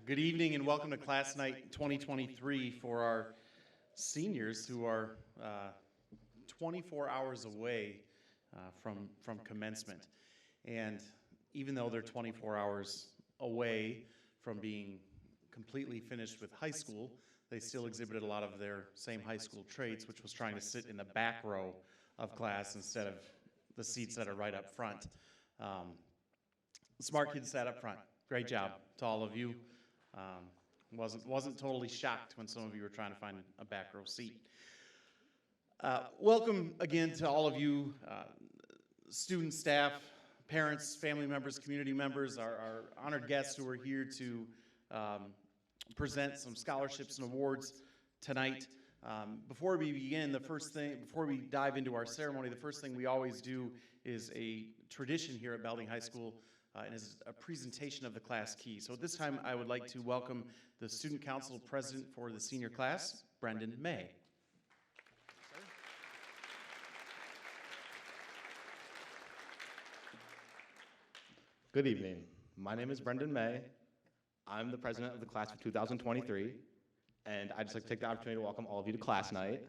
Good evening and welcome to Class Night 2023 for our seniors who are 24 hours away from commencement. And even though they're 24 hours away from being completely finished with high school, they still exhibited a lot of their same high school traits, which was trying to sit in the back row of class instead of the seats that are right up front. Smart kids sat up front. Great job to all of you. Wasn't totally shocked when some of you were trying to find a back row seat. Welcome again to all of you, students, staff, parents, family members, community members, our honored guests who are here to present some scholarships and awards tonight. Before we begin, before we dive into our ceremony, the first thing we always do is a tradition here at Belding High School, and is a presentation of the class key. So at this time, I would like to welcome the Student Council President for the senior class, Brendan May. Good evening. My name is Brendan May. I'm the president of the class of 2023, and I'd just like to take the opportunity to welcome all of you to Class Night.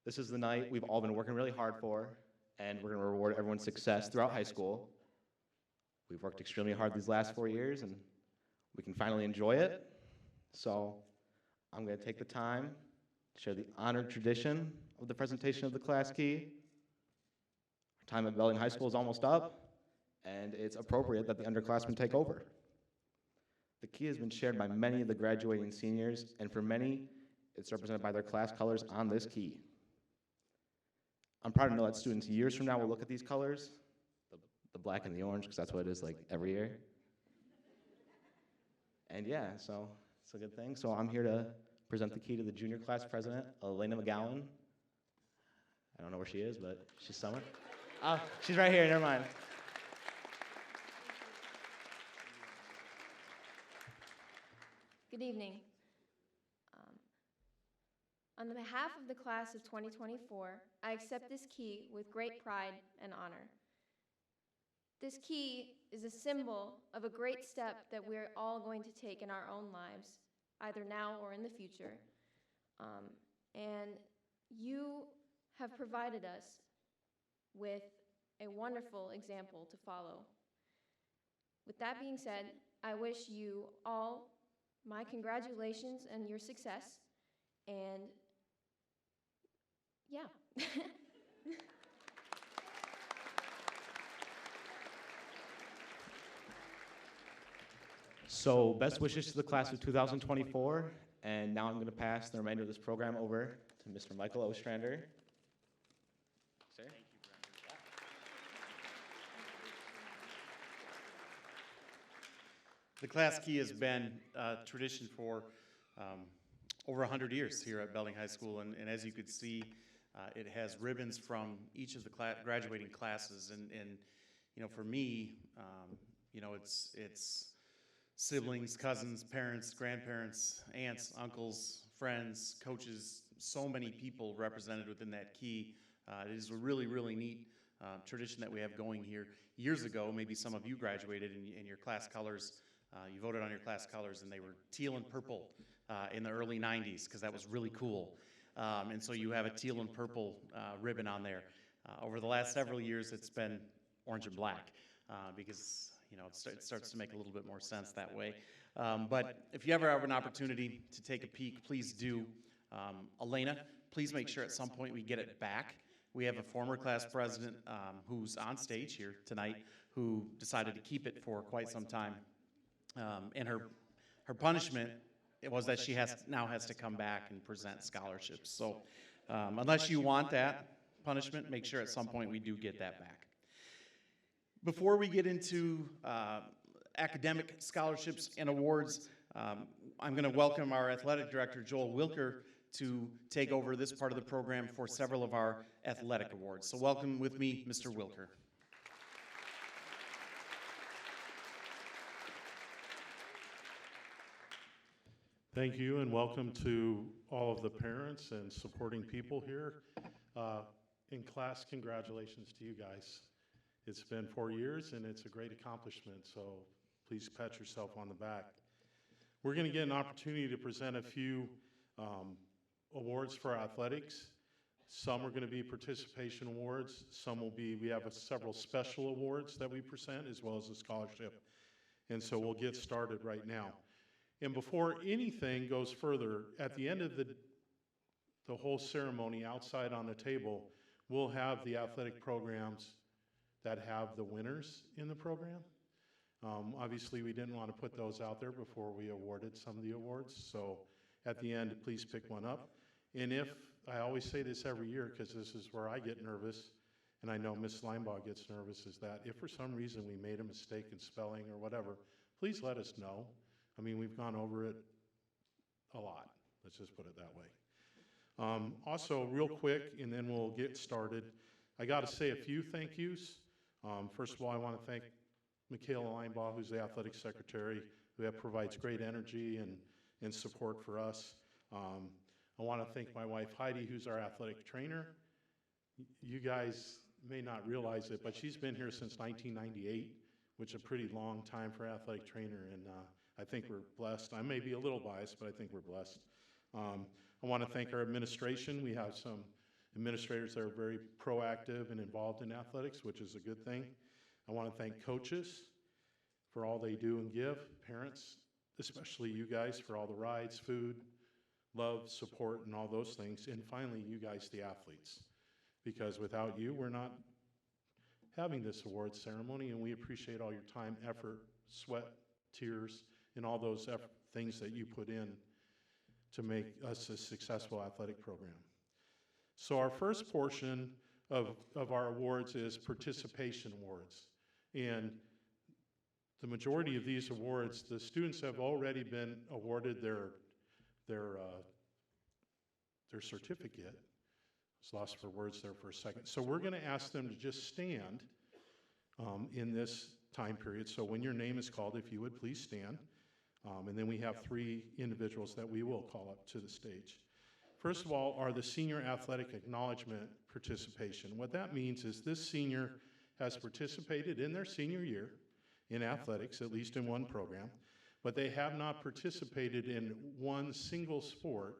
This is the night we've all been working really hard for, and we're going to reward everyone's success throughout high school. We've worked extremely hard these last 4 years, and we can finally enjoy it. So I'm going to take the time to share the honored tradition of the presentation of the class key. Our time at Belding High School is almost up, and it's appropriate that the underclassmen take over. The key has been shared by many of the graduating seniors, and for many, it's represented by their class colors on this key. I'm proud to know that students years from now will look at these colors, the black and the orange, because that's what it is like every year. And yeah, so it's a good thing. So I'm here to present the key to the junior class president, Elena McGowan. I don't know where she is, but she's somewhere. Oh, she's right here, never mind. Good evening. On behalf of the class of 2024, I accept this key with great pride and honor. This key is a symbol of a great step that we're all going to take in our own lives, either now or in the future. And you have provided us with a wonderful example to follow. With that being said, I wish you all my congratulations and your success, and yeah. So best wishes to the class of 2024, and now I'm going to pass the remainder of this program over to Mr. Michael Ostrander. Sir? Thank you, Brendan. The class key has been a tradition for over 100 years here at Belding High School, and as you could see, it has ribbons from each of the graduating classes, and you know, for me, you know, it's siblings, cousins, parents, grandparents, aunts, uncles, friends, coaches, so many people represented within that key. It is a really, really neat tradition that we have going here. Years ago, maybe some of you graduated and your class colors, you voted on your class colors, and they were teal and purple in the early 90s, because that was really cool. And so you have a teal and purple ribbon on there. Over the last several years, it's been orange and black, because you know, it starts to make a little bit more sense that way. But if you ever have an opportunity to take a peek, please do. Elena, please make sure at some point we get it back. We have a former class president who's on stage here tonight who decided to keep it for quite some time. And her punishment was that she now has to come back and present scholarships. So unless you want that punishment, make sure at some point we do get that back. Before we get into academic scholarships and awards, I'm going to welcome our athletic director, Joel Wilker, to take over this part of the program for several of our athletic awards. So welcome with me, Mr. Wilker. Thank you, and welcome to all of the parents and supporting people here. In class, congratulations to you guys. It's been 4 years, and it's a great accomplishment, so please pat yourself on the back. We're going to get an opportunity to present a few awards for athletics. Some are going to be participation awards. Some will be, we have several special awards that we present as well as a scholarship. And so we'll get started right now. And before anything goes further, at the end of the whole ceremony outside on the table, we'll have the athletic programs that have the winners in the program. Obviously, we didn't want to put those out there before we awarded some of the awards. So at the end, please pick one up. And if, I always say this every year because this is where I get nervous, and I know Ms. Linebaugh gets nervous, is that if for some reason we made a mistake in spelling or whatever, please let us know. I mean, we've gone over it a lot. Let's just put it that way. Also, real quick, and then we'll get started, I got to say a few thank yous. First of all, I want to thank Michaela Linebaugh, who's the athletic secretary, who provides great energy and support for us. I want to thank my wife, Heidi, who's our athletic trainer. You guys may not realize it, but she's been here since 1998, which is a pretty long time for an athletic trainer, and I think we're blessed. I may be a little biased, but I think we're blessed. I want to thank our administration. We have some administrators that are very proactive and involved in athletics, which is a good thing. I want to thank coaches for all they do and give, parents, especially you guys, for all the rides, food, love, support, and all those things. And finally, you guys, the athletes, because without you, we're not having this awards ceremony, and we appreciate all your time, effort, sweat, tears, and all those things that you put in to make us a successful athletic program. So our first portion of our awards is participation awards. And the majority of these awards, the students have already been awarded their certificate. I was lost for words there for a second. So we're going to ask them to just stand in this time period. So when your name is called, if you would please stand. And then we have 3 individuals that we will call up to the stage. First of all are the senior athletic acknowledgement participation. What that means is this senior has participated in their senior year in athletics, at least in one program, but they have not participated in one single sport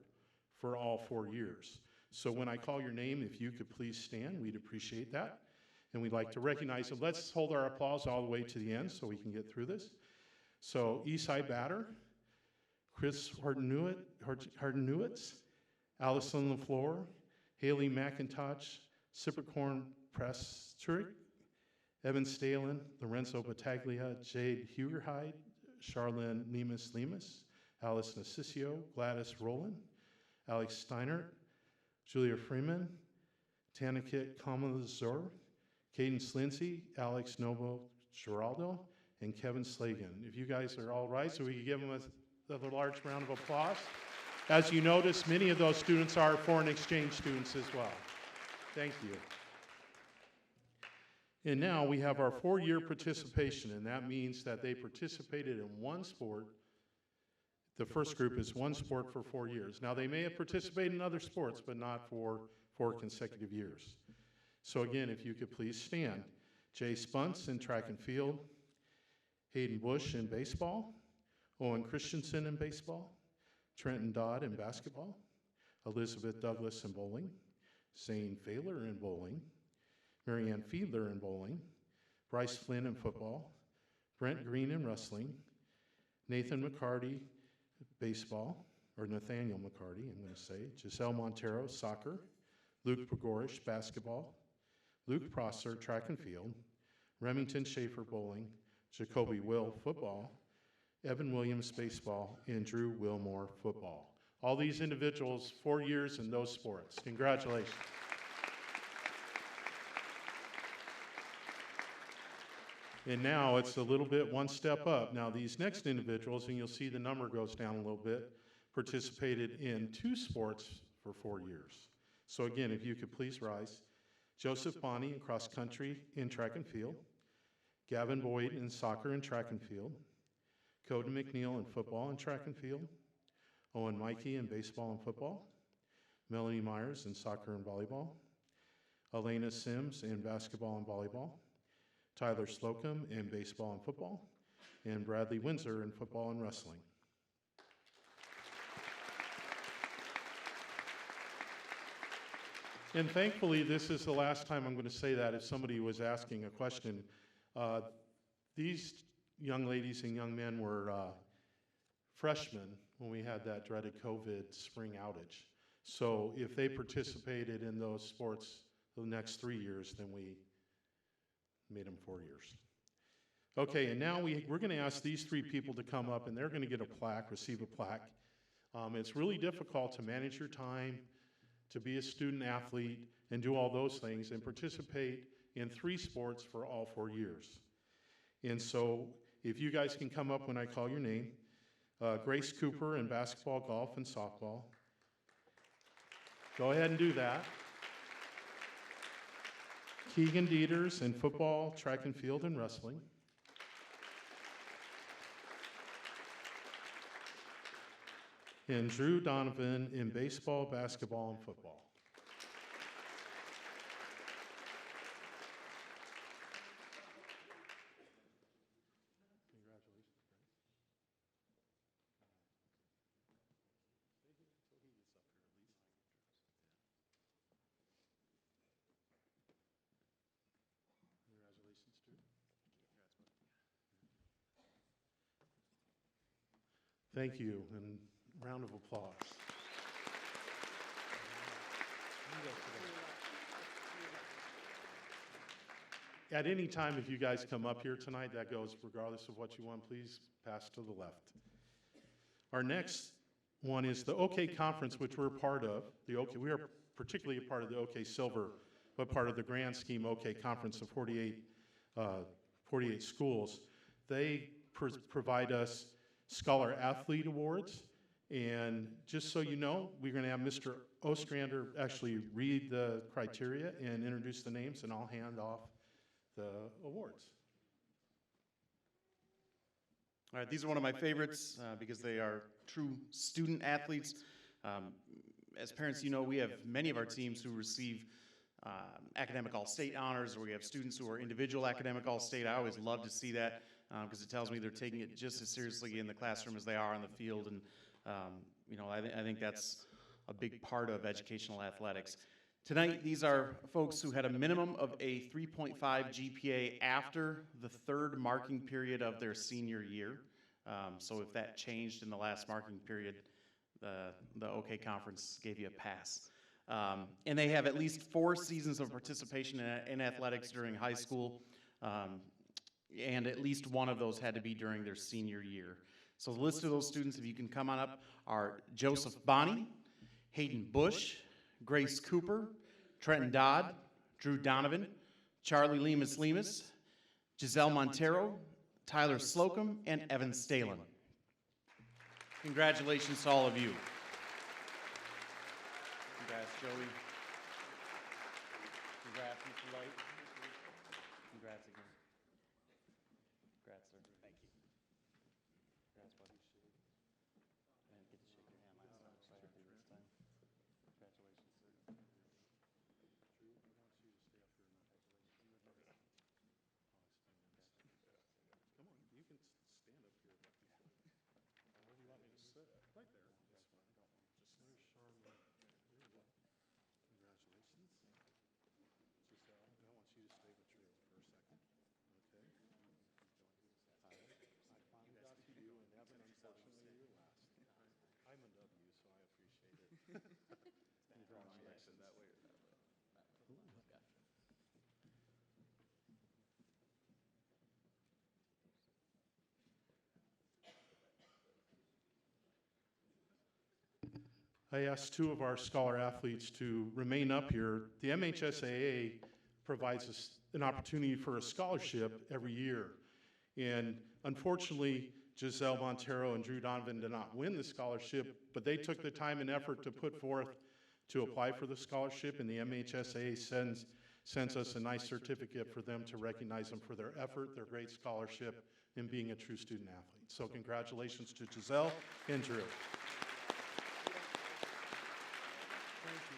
for all 4 years. So when I call your name, if you could please stand, we'd appreciate that. And we'd like to recognize them. Let's hold our applause all the way to the end so we can get through this. So Esai Batter, Chris Hardenewitz, Allison LaFleur, Haley McIntosh, Cypricorn Prestrick, Evan Stalen, Lorenzo Battaglia, Jade Hugerhide, Charlene Lemus, Alice Nacicio, Gladys Rowland, Alex Steiner, Julia Freeman, Tanakit Kamalazor, Cadence Lindsay, Alex Novo Geraldo, and Kevin Slagan. If you guys are all right, so we can give them a large round of applause. As you notice, many of those students are foreign exchange students as well. Thank you. And now we have our 4-year participation, and that means that they participated in one sport. The first group is one sport for 4 years. Now, they may have participated in other sports, but not for 4 consecutive years. So again, if you could please stand. Jay Spunts in track and field, Hayden Bush in baseball, Owen Christensen in baseball, Trenton Dodd in basketball, Elizabeth Douglas in bowling, Zane Failer in bowling, Marianne Fiedler in bowling, Bryce Flynn in football, Brent Green in wrestling, Nathan McCarty baseball, or Nathaniel McCarty, I'm going to say, Giselle Montero soccer, Luke Pogorish basketball, Luke Prosser track and field, Remington Schaefer bowling, Jacoby Will football, Evan Williams baseball, and Drew Wilmore football. All these individuals, 4 years in those sports. Congratulations. And now it's a little bit one step up. Now these next individuals, and you'll see the number goes down a little bit, participated in 2 sports for 4 years. So again, if you could please rise. Joseph Bonney in cross country and track and field, Gavin Boyd in soccer and track and field, Coden McNeil in football and track and field, Owen Mikey in baseball and football, Melanie Myers in soccer and volleyball, Elena Sims in basketball and volleyball, Tyler Slocum in baseball and football, and Bradley Windsor in football and wrestling. And thankfully, this is the last time I'm going to say that if somebody was asking a question. These young ladies and young men were freshmen when we had that dreaded COVID spring outage. So if they participated in those sports the next 3 years, then we made them 4 years. Okay, and now we're going to ask these three people to come up, and they're going to get a plaque, receive a plaque. It's really difficult to manage your time, to be a student athlete, and do all those things, and participate in 3 sports for all 4 years. And so, if you guys can come up when I call your name, Grace Cooper in basketball, golf, and softball. Go ahead and do that. Keegan Dieters in football, track and field, and wrestling. And Drew Donovan in baseball, basketball, and football. Thank you, and round of applause. At any time, if you guys come up here tonight, that goes regardless of what you want, please pass to the left. Our next one is the OK Conference, which we're part of. We are particularly a part of the OK Silver, but part of the grand scheme OK Conference of 48 schools. They provide us Scholar Athlete Awards. And just so you know, we're going to have Mr. Ostrander actually read the criteria and introduce the names, and I'll hand off the awards. All right, these are one of my favorites because they are true student athletes. As parents, you know, we have many of our teams who receive academic all-state honors, or we have students who are individual academic all-state. I always love to see that because it tells me they're taking it just as seriously in the classroom as they are on the field. And you know, I think that's a big part of educational athletics. Tonight, these are folks who had a minimum of a 3.5 GPA after the 3rd marking period of their senior year. So if that changed in the last marking period, the OK Conference gave you a pass. And they have at least 4 seasons of participation in athletics during high school, and at least one of those had to be during their senior year. So the list of those students, if you can come on up, are Joseph Bonney, Hayden Bush, Grace Cooper, Trenton Dodd, Drew Donovan, Charlie Lemus, Giselle Montero, Tyler Slocum, and Evan Stalen. Congratulations to all of you. Congrats, Joey. Congrats, Mr. Light. Congrats again. Congrats, sir. Thank you. Congrats, buddy. I didn't get to shake your hand last time, so I hope you this time. Congratulations, sir. Drew, I want you to stay up here and come on, you can stand up here. Where do you want me to sit? Right there. That's fine. Just there's Charlotte. There you go. Congratulations. Giselle, I want you to stay with Drew for a second. Okay. Tyler, I finally got to you, and Evan, unfortunately, you're last. I'm a W, so I appreciate it. Congratulations. That way or that way. I asked 2 of our scholar athletes to remain up here. The MHSAA provides us an opportunity for a scholarship every year. And unfortunately, Giselle Montero and Drew Donovan did not win the scholarship, but they took the time and effort to put forth to apply for the scholarship, and the MHSAA sends us a nice certificate for them to recognize them for their effort, their great scholarship, and being a true student athlete. So congratulations to Giselle and Drew. Thank you.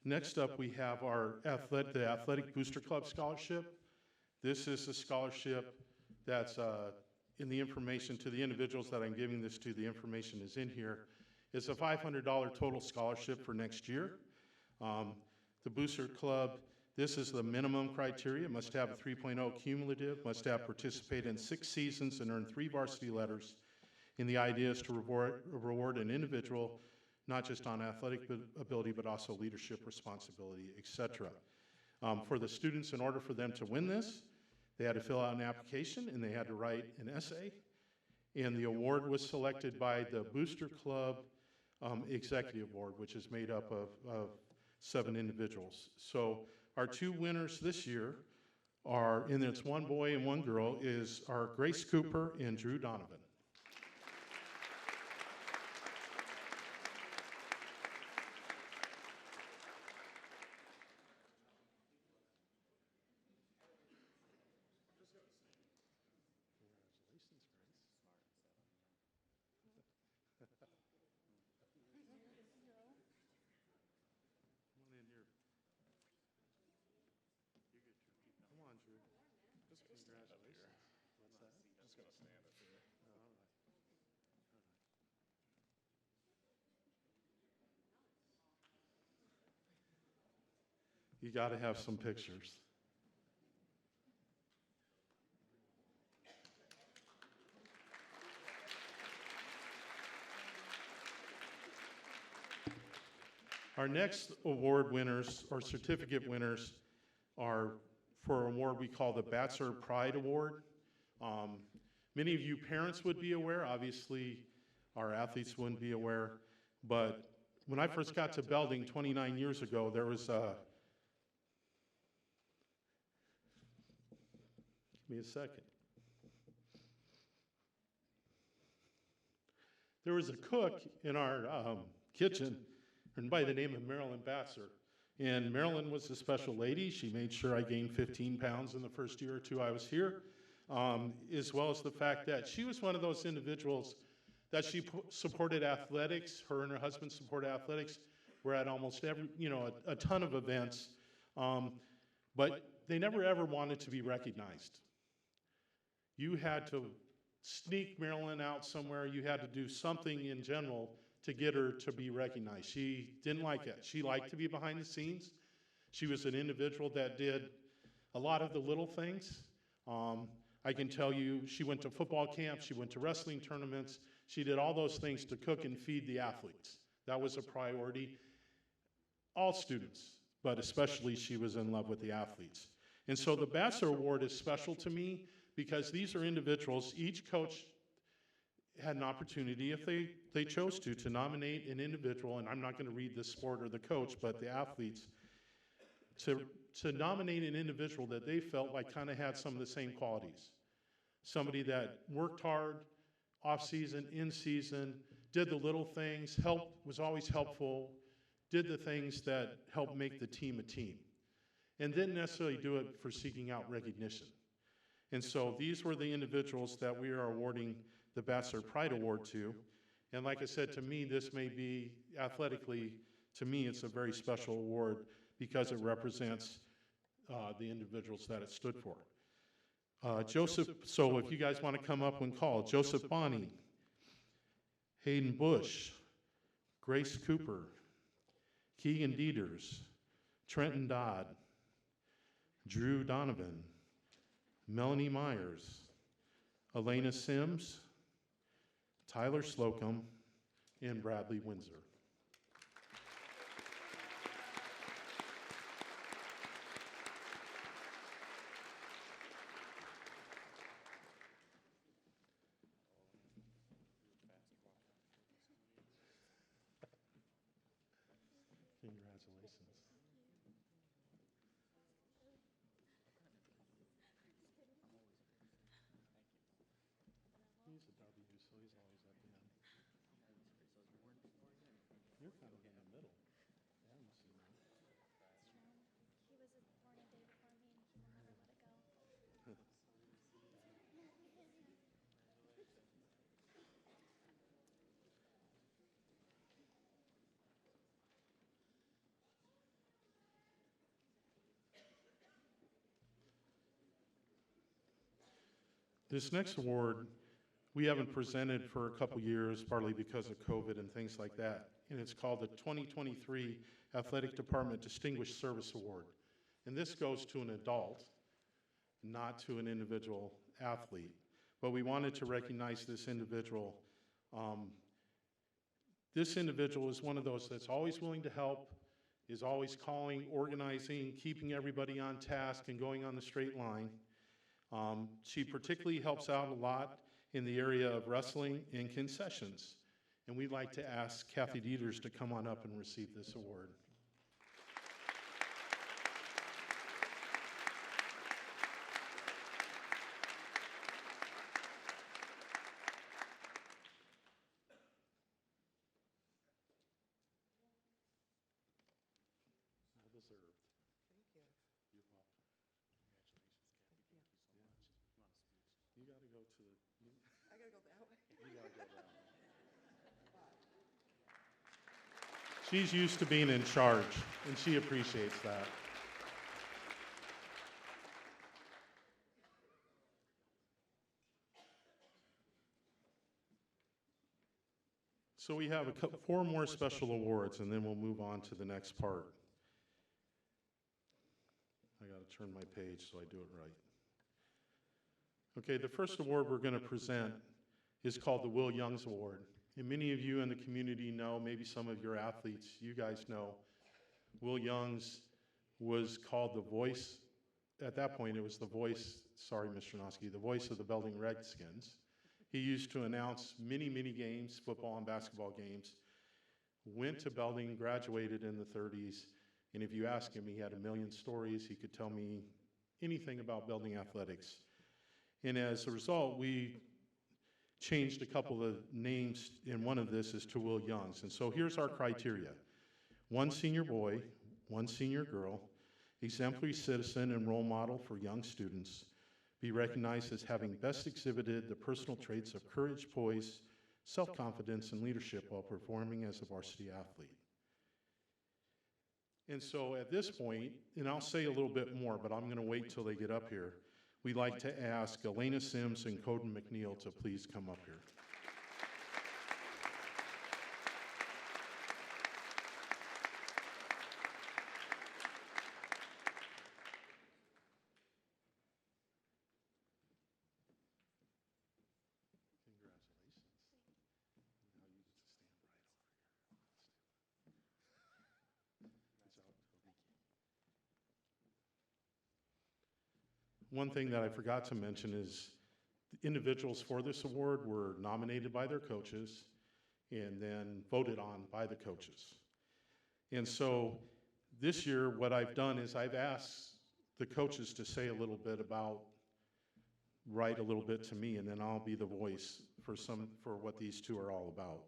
Next up, we have our the Athletic Booster Club Scholarship. This is a scholarship that's in the information to the individuals that I'm giving this to. The information is in here. It's a $500 total scholarship for next year. The Booster Club, this is the minimum criteria. Must have a 3.0 cumulative, must have participated in 6 seasons and earned 3 varsity letters. And the idea is to reward an individual, not just on athletic ability, but also leadership, responsibility, etc. For the students, in order for them to win this, they had to fill out an application and they had to write an essay. And the award was selected by the Booster Club Executive Board, which is made up of 7 individuals. So our 2 winners this year are, and it's 1 boy and 1 girl, are Grace Cooper and Drew Donovan. Come on, Drew. Just congratulations. What's that? Just gonna stand up here. All right. You got to have some pictures. Our next award winners, or certificate winners, are for an award we call the Batzer Pride Award. Many of you parents would be aware. Obviously, our athletes wouldn't be aware. But when I first got to Belding 29 years ago, there was a... Give me a second. There was a cook in our kitchen by the name of Marilyn Batzer. And Marilyn was a special lady. She made sure I gained 15 pounds in the first year or 2 I was here, as well as the fact that she was one of those individuals that she supported athletics. Her and her husband supported athletics. We're at almost every, a ton of events, but they never ever wanted to be recognized. You had to sneak Marilyn out somewhere. You had to do something in general to get her to be recognized. She didn't like it. She liked to be behind the scenes. She was an individual that did a lot of the little things. I can tell you, she went to football camp, she went to wrestling tournaments, she did all those things to cook and feed the athletes. That was a priority. All students, but especially she was in love with the athletes. And so the Batzer Award is special to me because these are individuals, each coach had an opportunity, if they chose to nominate an individual, and I'm not going to read the sport or the coach, but the athletes, to nominate an individual that they felt like kind of had some of the same qualities. Somebody that worked hard, off-season, in-season, did the little things, was always helpful, did the things that helped make the team a team, and didn't necessarily do it for seeking out recognition. And so these were the individuals that we are awarding the Batzer Pride Award to. And like I said, to me, this may be, athletically, to me, it's a very special award because it represents the individuals that it stood for. Joseph, so if you guys want to come up and call, Joseph Bonney, Hayden Bush, Grace Cooper, Keegan Dieters, Trenton Dodd, Drew Donovan, Melanie Myers, Elena Sims, Tyler Slocum, and Bradley Windsor. Congratulations. He's a W, so he's always at the end. You're kind of in the middle. Yeah, I'm seeing that. He was born a day before me, and he will never let it go. This next award, we haven't presented for a couple years, partly because of COVID and things like that. And it's called the 2023 Athletic Department Distinguished Service Award. And this goes to an adult, not to an individual athlete. But we wanted to recognize this individual. This individual is one of those that's always willing to help, is always calling, organizing, keeping everybody on task, and going on the straight line. She particularly helps out a lot in the area of wrestling and concessions. And we'd like to ask Kathy Dieters to come on up and receive this award. Well deserved. Thank you. You're welcome. Congratulations, Kathy. Thank you so much. You got to go to the. I gotta go that way. You gotta go that way. She's used to being in charge, and she appreciates that. So we have 4 more special awards, and then we'll move on to the next part. I gotta turn my page so I do it right. Okay, the first award we're going to present is called the Will Youngs Award. And many of you in the community know, maybe some of your athletes, you guys know, Will Youngs was called the voice. At that point, it was the voice, sorry, Mr. Noski, the voice of the Belding Redskins. He used to announce many, many games, football and basketball games. Went to Belding, graduated in the 30s, and if you ask him, he had a million stories. He could tell me anything about Belding athletics. And as a result, we changed a couple of names, and one of this is to Will Youngs. And so here's our criteria. 1 senior boy, 1 senior girl, exemplary citizen and role model for young students, be recognized as having best exhibited the personal traits of courage, poise, self-confidence, and leadership while performing as a varsity athlete. And so at this point, and I'll say a little bit more, but I'm going to wait till they get up here, we'd like to ask Elena Sims and Coden McNeil to please come up here. One thing that I forgot to mention is the individuals for this award were nominated by their coaches and then voted on by the coaches. And so this year, what I've done is I've asked the coaches to say a little bit about, write a little bit to me, and then I'll be the voice for what these two are all about.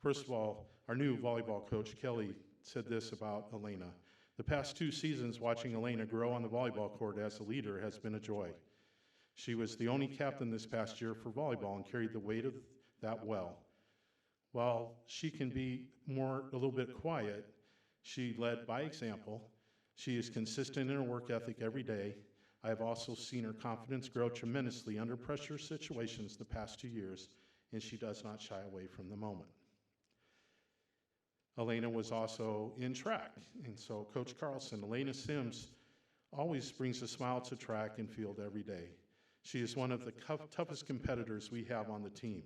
First of all, our new volleyball coach, Kelly, said this about Elena. The past 2 seasons, watching Elena grow on the volleyball court as a leader has been a joy. She was the only captain this past year for volleyball and carried the weight of that well. While she can be a little bit quiet, she led by example. She is consistent in her work ethic every day. I have also seen her confidence grow tremendously under pressure situations the past 2 years, and she does not shy away from the moment. Elena was also in track, and so Coach Carlson, Elena Sims, always brings a smile to track and field every day. She is one of the toughest competitors we have on the team.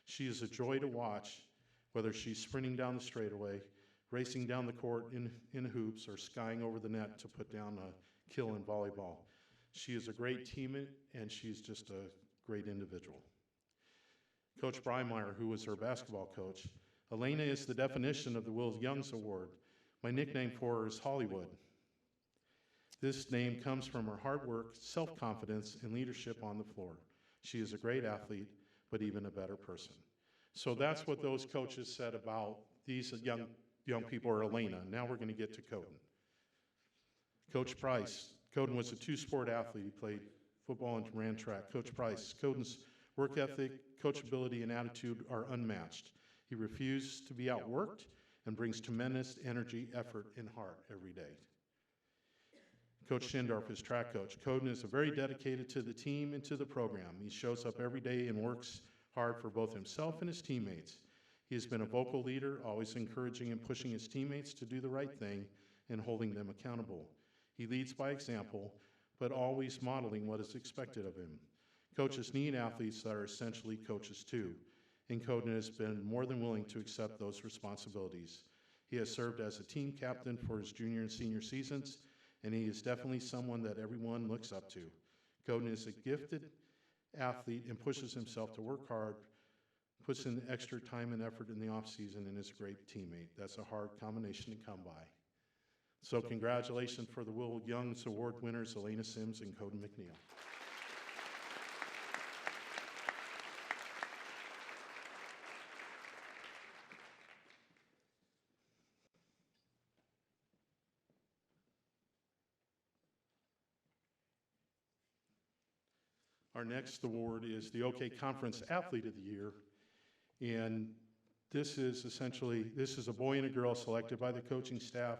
She is a joy to watch, whether she's sprinting down the straightaway, racing down the court in hoops, or skying over the net to put down a kill in volleyball. She is a great teammate, and she's just a great individual. Coach Breimeyer, who was her basketball coach, Elena is the definition of the Will Youngs Award. My nickname for her is Hollywood. This name comes from her hard work, self-confidence, and leadership on the floor. She is a great athlete, but even a better person. So that's what those coaches said about these young people, or Elena. Now we're going to get to Coden. Coach Price. Coden was a 2-sport athlete. He played football and ran track. Coach Price. Coden's work ethic, coachability, and attitude are unmatched. He refused to be outworked and brings tremendous energy, effort, and heart every day. Coach Schindorf is track coach. Coden is very dedicated to the team and to the program. He shows up every day and works hard for both himself and his teammates. He has been a vocal leader, always encouraging and pushing his teammates to do the right thing and holding them accountable. He leads by example, but always modeling what is expected of him. Coaches need athletes that are essentially coaches too, and Coden has been more than willing to accept those responsibilities. He has served as a team captain for his junior and senior seasons, and he is definitely someone that everyone looks up to. Coden is a gifted athlete and pushes himself to work hard, puts in extra time and effort in the off-season, and is a great teammate. That's a hard combination to come by. So congratulations for the Will Youngs Award winners, Elena Sims and Coden McNeil. Our next award is the OK Conference Athlete of the Year. And this is a boy and a girl selected by the coaching staff.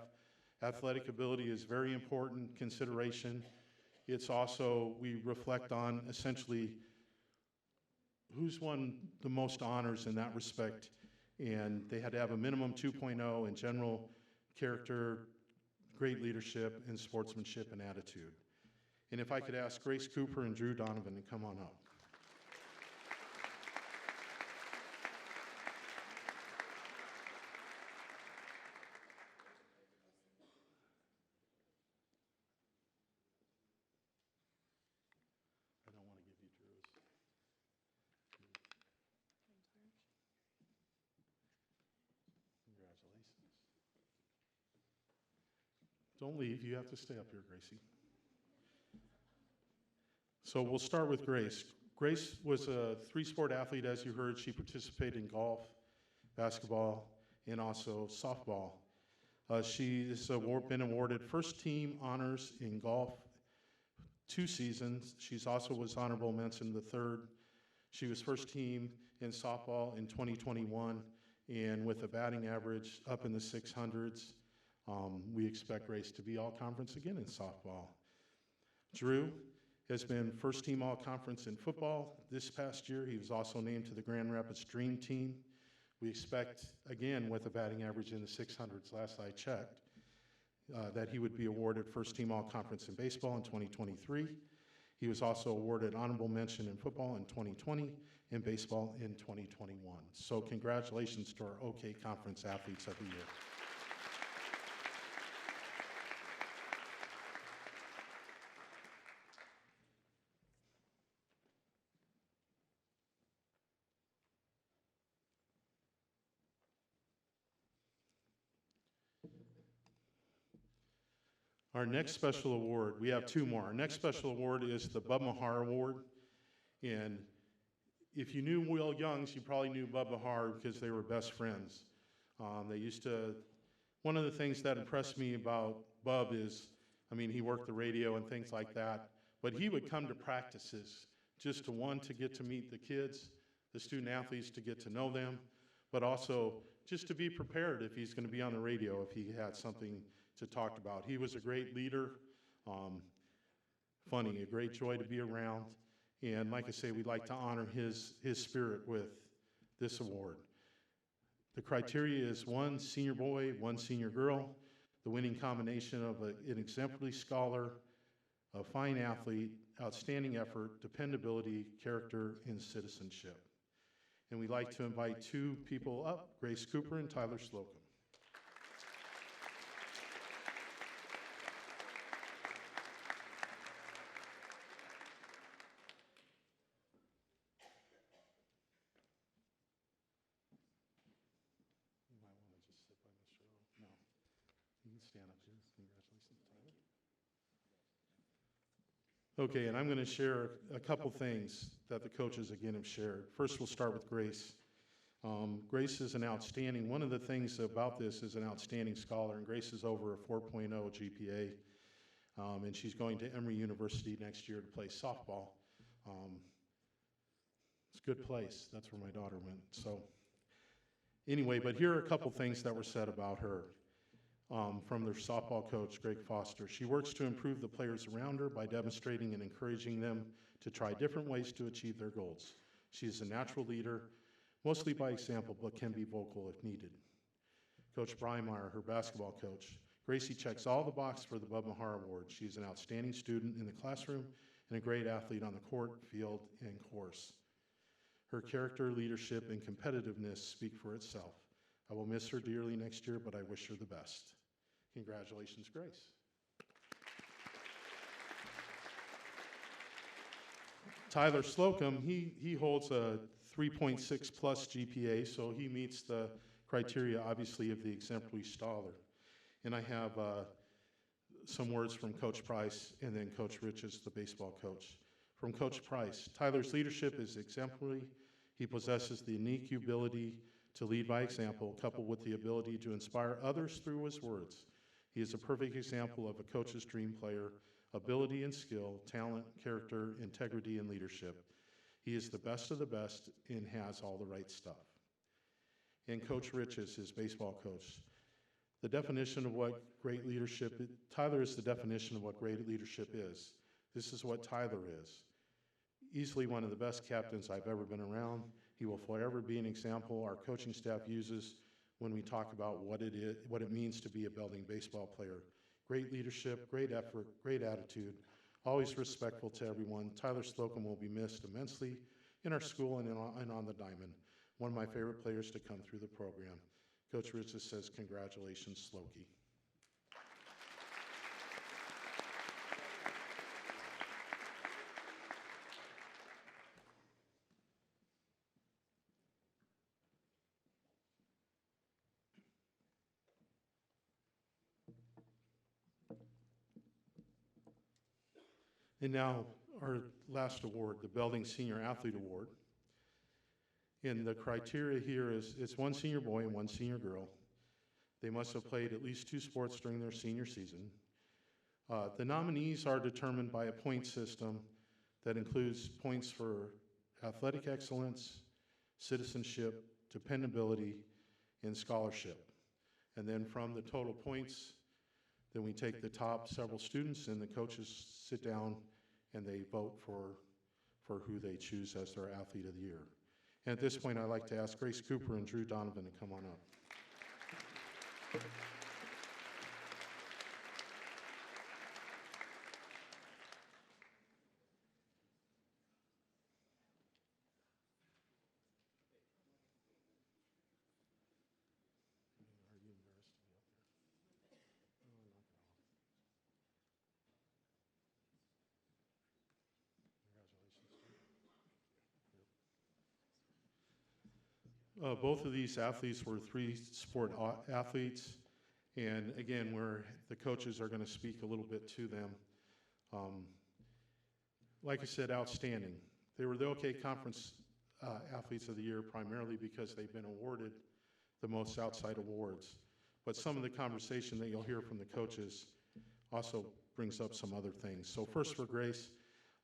Athletic ability is very important consideration. It's also, we reflect on essentially who's won the most honors in that respect. And they had to have a minimum 2.0 in general character, great leadership, and sportsmanship and attitude. And if I could ask Grace Cooper and Drew Donovan to come on up. I don't want to give you Drew's. Congratulations. Don't leave, you have to stay up here, Gracie. So we'll start with Grace. Grace was a three-sport athlete, as you heard. She participated in golf, basketball, and also softball. She has been awarded first team honors in golf 2 seasons. She's also was honorable mention the third. She was first team in softball in 2021, and with a batting average up in the 600s, we expect Grace to be all conference again in softball. Drew has been first team all conference in football this past year. He was also named to the Grand Rapids Dream Team. We expect, again, with a batting average in the 600s, last I checked, that he would be awarded first team all conference in baseball in 2023. He was also awarded honorable mention in football in 2020 and baseball in 2021. So congratulations to our OK Conference Athletes of the Year. Our next special award, we have 2 more. Our next special award is the Bub Mahar Award. And if you knew Will Youngs, you probably knew Bub Mahar because they were best friends. One of the things that impressed me about Bub is, he worked the radio and things like that, but he would come to practices just to get to meet the kids, the student athletes, to get to know them, but also just to be prepared if he's going to be on the radio, if he had something to talk about. He was a great leader, funny, a great joy to be around. And like I say, we'd like to honor his spirit with this award. The criteria is 1 senior boy, 1 senior girl, the winning combination of an exemplary scholar, a fine athlete, outstanding effort, dependability, character, and citizenship. And we'd like to invite 2 people up, Grace Cooper and Tyler Slocum. Stand up here. Congratulations, Tyler. Okay, and I'm going to share a couple things that the coaches again have shared. First, we'll start with Grace. Grace is one of the things about this is an outstanding scholar, and Grace is over a 4.0 GPA, and she's going to Emory University next year to play softball. It's a good place. That's where my daughter went. So anyway, but here are a couple things that were said about her. from their softball coach, Greg Foster. She works to improve the players around her by demonstrating and encouraging them to try different ways to achieve their goals. She is a natural leader, mostly by example, but can be vocal if needed. Coach Breimeyer, her basketball coach. Gracie checks all the boxes for the Bub Mahar Award. She is an outstanding student in the classroom and a great athlete on the court, field, and course. Her character, leadership, and competitiveness speak for itself. I will miss her dearly next year, but I wish her the best. Congratulations, Grace. Tyler Slocum, he holds a 3.6 plus GPA, so he meets the criteria, obviously, of the exemplary scholar. And I have some words from Coach Price and then Coach Riches, the baseball coach. From Coach Price, Tyler's leadership is exemplary. He possesses the unique ability to lead by example, coupled with the ability to inspire others through his words. He is a perfect example of a coach's dream player, ability and skill, talent, character, integrity, and leadership. He is the best of the best and has all the right stuff. And Coach Riches, his baseball coach. The definition of what great leadership, Tyler is the definition of what great leadership is. This is what Tyler is. Easily one of the best captains I've ever been around. He will forever be an example our coaching staff uses when we talk about what it means to be a Belding baseball player. Great leadership, great effort, great attitude, always respectful to everyone. Tyler Slocum will be missed immensely in our school and on the diamond. One of my favorite players to come through the program. Coach Riches says, congratulations, Slokey. And now our last award, the Belding Senior Athlete Award. And the criteria here is it's one senior boy and one senior girl. They must have played at least 2 sports during their senior season. The nominees are determined by a point system that includes points for athletic excellence, citizenship, dependability, and scholarship. And then from the total points, then we take the top several students and the coaches sit down and they vote for who they choose as their athlete of the year. And at this point, I'd like to ask Grace Cooper and Drew Donovan to come on up. Both of these athletes were 3-sport athletes, and again, the coaches are going to speak a little bit to them. Like I said, outstanding. They were the OK Conference Athletes of the Year primarily because they've been awarded the most outside awards. But some of the conversation that you'll hear from the coaches also brings up some other things. So first for Grace,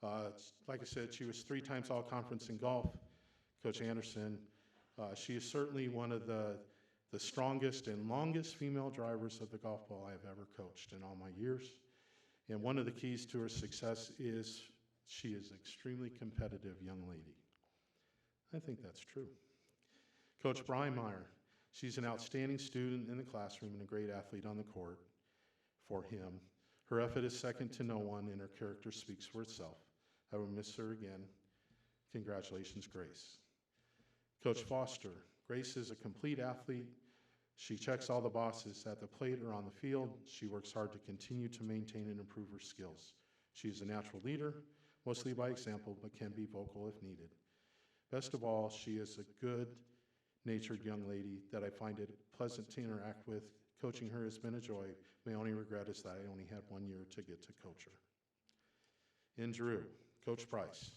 like I said, she was 3 times All-Conference in golf. Coach Anderson. She is certainly one of the strongest and longest female drivers of the golf ball I've ever coached in all my years. And one of the keys to her success is she is an extremely competitive young lady. I think that's true. Coach Breimeyer, she's an outstanding student in the classroom and a great athlete on the court for him. Her effort is second to no one and her character speaks for itself. I will miss her again. Congratulations, Grace. Coach Foster, Grace is a complete athlete. She checks all the boxes at the plate or on the field. She works hard to continue to maintain and improve her skills. She's a natural leader, mostly by example, but can be vocal if needed. Best of all, she is a good-natured young lady that I find it pleasant to interact with. Coaching her has been a joy. My only regret is that I only had 1 year to get to coach her. And Drew, Coach Price.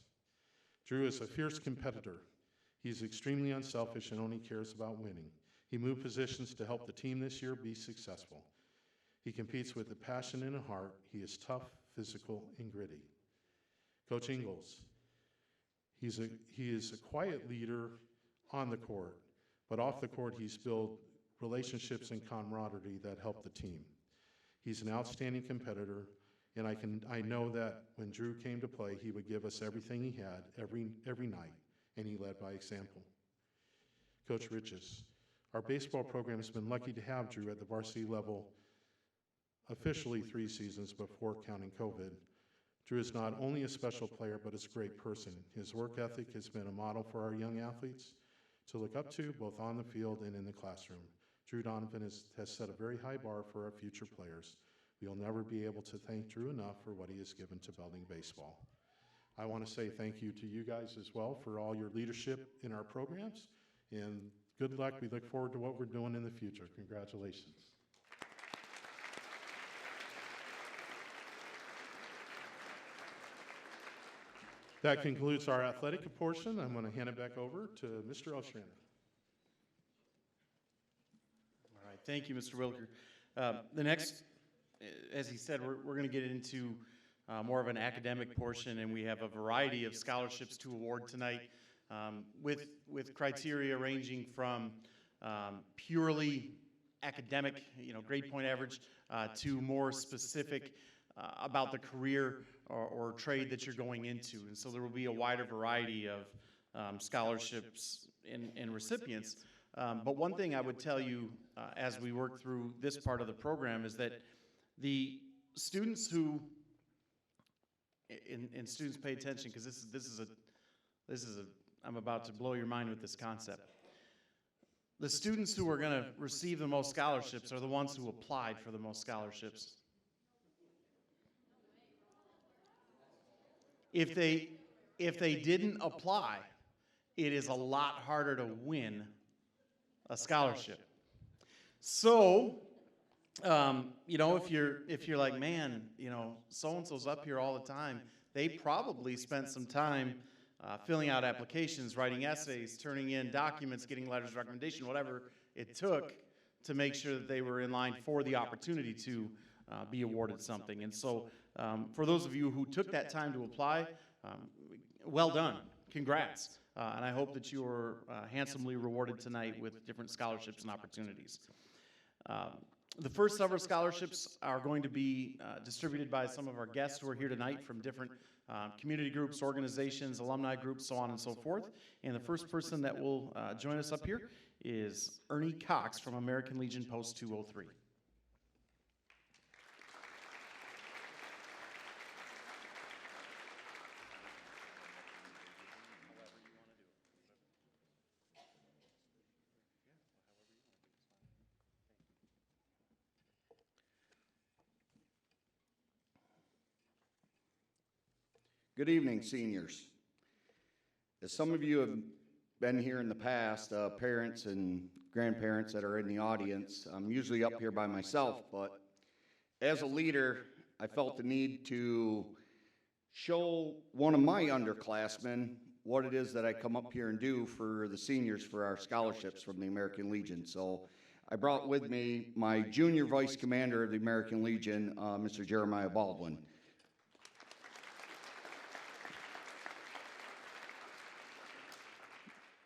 Drew is a fierce competitor. He's extremely unselfish and only cares about winning. He moved positions to help the team this year be successful. He competes with a passion and a heart. He is tough, physical, and gritty. Coach Ingalls, he is a quiet leader on the court, but off the court he's built relationships and camaraderie that help the team. He's an outstanding competitor, and I know that when Drew came to play, he would give us everything he had every night, and he led by example. Coach Riches, our baseball program has been lucky to have Drew at the varsity level officially 3 seasons before counting COVID. Drew is not only a special player, but is a great person. His work ethic has been a model for our young athletes to look up to, both on the field and in the classroom. Drew Donovan has set a very high bar for our future players. We'll never be able to thank Drew enough for what he has given to Belding baseball. I want to say thank you to you guys as well for all your leadership in our programs, and good luck. We look forward to what we're doing in the future. Congratulations. That concludes our athletic portion. I'm going to hand it back over to Mr. Ostrander. All right, thank you, Mr. Wilker. The next, as he said, we're going to get into more of an academic portion, and we have a variety of scholarships to award tonight, with criteria ranging from purely academic, grade point average, to more specific about the career or trade that you're going into. And so there will be a wider variety of scholarships and recipients. But one thing I would tell you as we work through this part of the program is that the students who, and students pay attention, because this is a, I'm about to blow your mind with this concept. The students who are going to receive the most scholarships are the ones who applied for the most scholarships. If they didn't apply, it is a lot harder to win a scholarship. So, if you're like, man, so-and-so's up here all the time, they probably spent some time filling out applications, writing essays, turning in documents, getting letters of recommendation, whatever it took to make sure that they were in line for the opportunity to be awarded something. And so for those of you who took that time to apply, well done. Congrats. And I hope that you are handsomely rewarded tonight with different scholarships and opportunities. The first several scholarships are going to be distributed by some of our guests who are here tonight from different community groups, organizations, alumni groups, so on and so forth. And the first person that will join us up here is Ernie Cox from American Legion Post 203. Good evening, seniors. As some of you have been here in the past, parents and grandparents that are in the audience, I'm usually up here by myself, but as a leader, I felt the need to show one of my underclassmen what it is that I come up here and do for the seniors for our scholarships from the American Legion. So I brought with me my junior vice commander of the American Legion, Mr. Jeremiah Baldwin.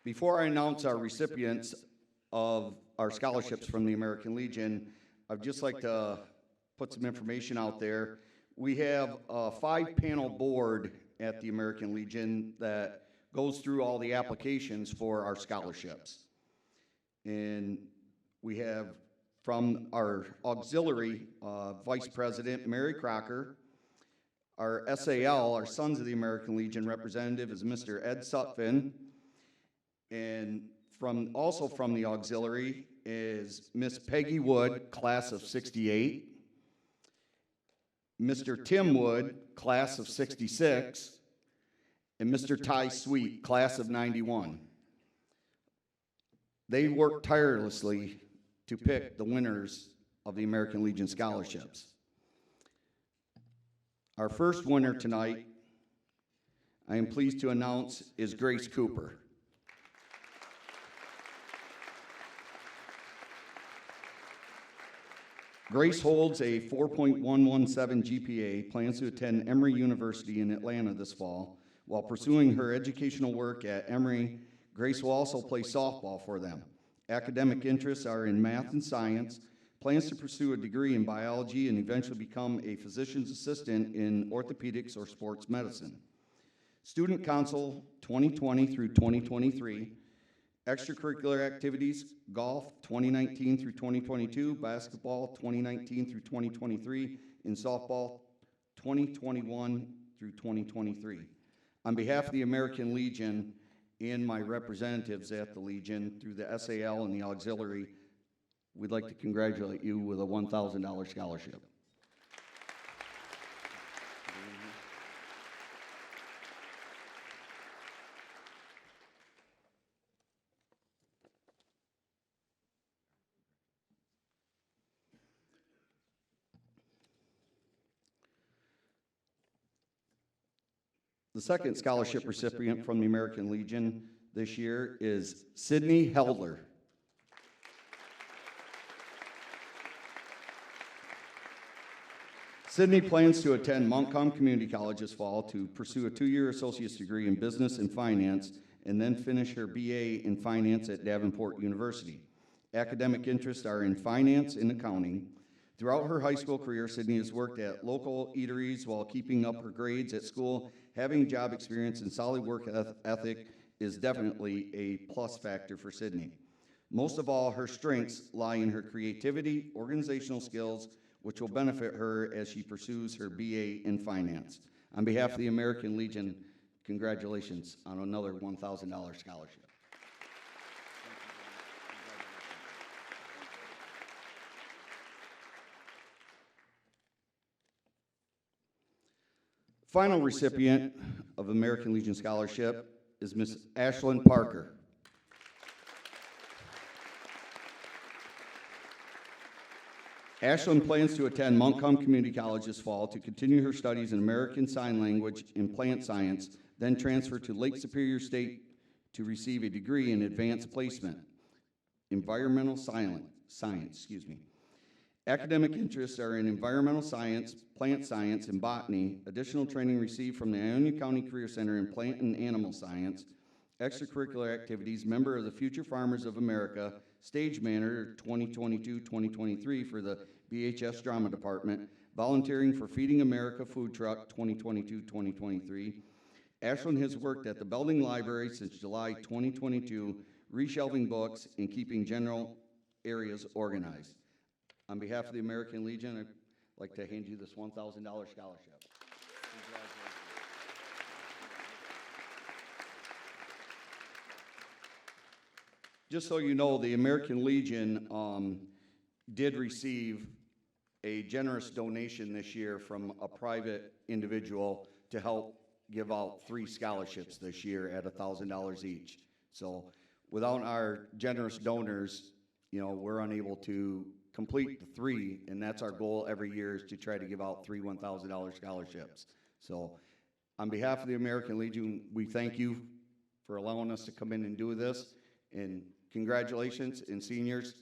Before I announce our recipients of our scholarships from the American Legion, I'd just like to put some information out there. We have a 5-panel board at the American Legion that goes through all the applications for our scholarships. And we have from our auxiliary Vice President, Mary Crocker. Our SAL, our Sons of the American Legion representative, is Mr. Ed Sutphin. And also from the auxiliary is Miss Peggy Wood, class of 68, Mr. Tim Wood, class of 66, and Mr. Ty Sweet, class of 91. They worked tirelessly to pick the winners of the American Legion scholarships. Our first winner tonight, I am pleased to announce, is Grace Cooper. Grace holds a 4.117 GPA, plans to attend Emory University in Atlanta this fall. While pursuing her educational work at Emory, Grace will also play softball for them. Academic interests are in math and science, plans to pursue a degree in biology and eventually become a physician's assistant in orthopedics or sports medicine. Student Council 2020 through 2023, extracurricular activities, golf 2019 through 2022, basketball 2019 through 2023, and softball 2021 through 2023. On behalf of the American Legion and my representatives at the Legion through the SAL and the auxiliary, we'd like to congratulate you with a $1,000 scholarship. The second scholarship recipient from the American Legion this year is Sydney Heldler. Sydney plans to attend Montcalm Community College this fall to pursue a 2-year associate's degree in business and finance and then finish her BA in finance at Davenport University. Academic interests are in finance and accounting. Throughout her high school career, Sydney has worked at local eateries while keeping up her grades at school. Having job experience and solid work ethic is definitely a plus factor for Sydney. Most of all, her strengths lie in her creativity, organizational skills, which will benefit her as she pursues her BA in finance. On behalf of the American Legion, congratulations on another $1,000 scholarship. Final recipient of American Legion Scholarship is Ms. Ashlyn Parker. Ashlyn plans to attend Montcalm Community College this fall to continue her studies in American Sign Language and Plant Science, then transfer to Lake Superior State to receive a degree in Advanced Placement, Environmental Science. Academic interests are in environmental science, plant science, and botany. Additional training received from the Ionia County Career Center in plant and animal science. Extracurricular activities, member of the Future Farmers of America, stage manager 2022-2023 for the BHS Drama Department, volunteering for Feeding America Food Truck 2022-2023. Ashlyn has worked at the Belding Library since July 2022, reshelving books and keeping general areas organized. On behalf of the American Legion, I'd like to hand you this $1,000 scholarship. Just so you know, the American Legion did receive a generous donation this year from a private individual to help give out 3 scholarships this year at $1,000 each. So without our generous donors, you know, we're unable to complete the 3, and that's our goal every year, is to try to give out 3 $1,000 scholarships. So on behalf of the American Legion, we thank you for allowing us to come in and do this, and congratulations, and seniors,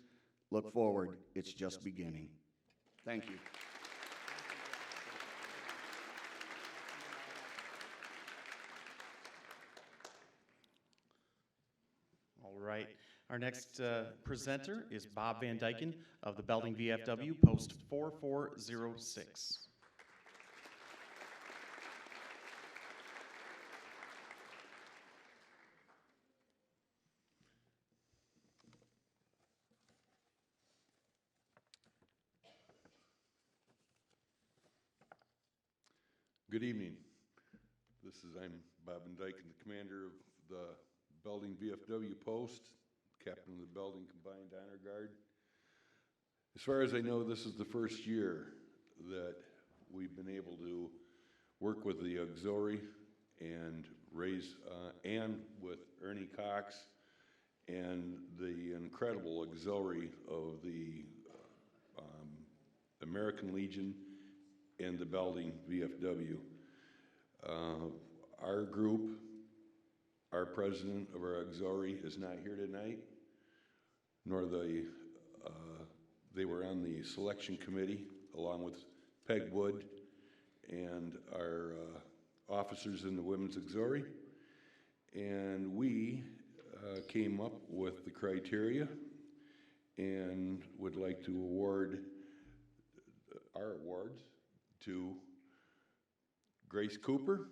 look forward, it's just beginning. Thank you. All right. Our next presenter is Bob Van Dyken of the Belding VFW, post 4406. Good evening. I'm Bob Van Dyken, the commander of the Belding VFW post, captain of the Belding Combined Honor Guard. As far as I know, this is the first year that we've been able to work with the auxiliary and raise, and with Ernie Cox and the incredible auxiliary of the American Legion and the Belding VFW. Our group, our president of our auxiliary is not here tonight, nor they were on the selection committee along with Peg Wood and our officers in the Women's Auxiliary. And we came up with the criteria and would like to award our awards to Grace Cooper,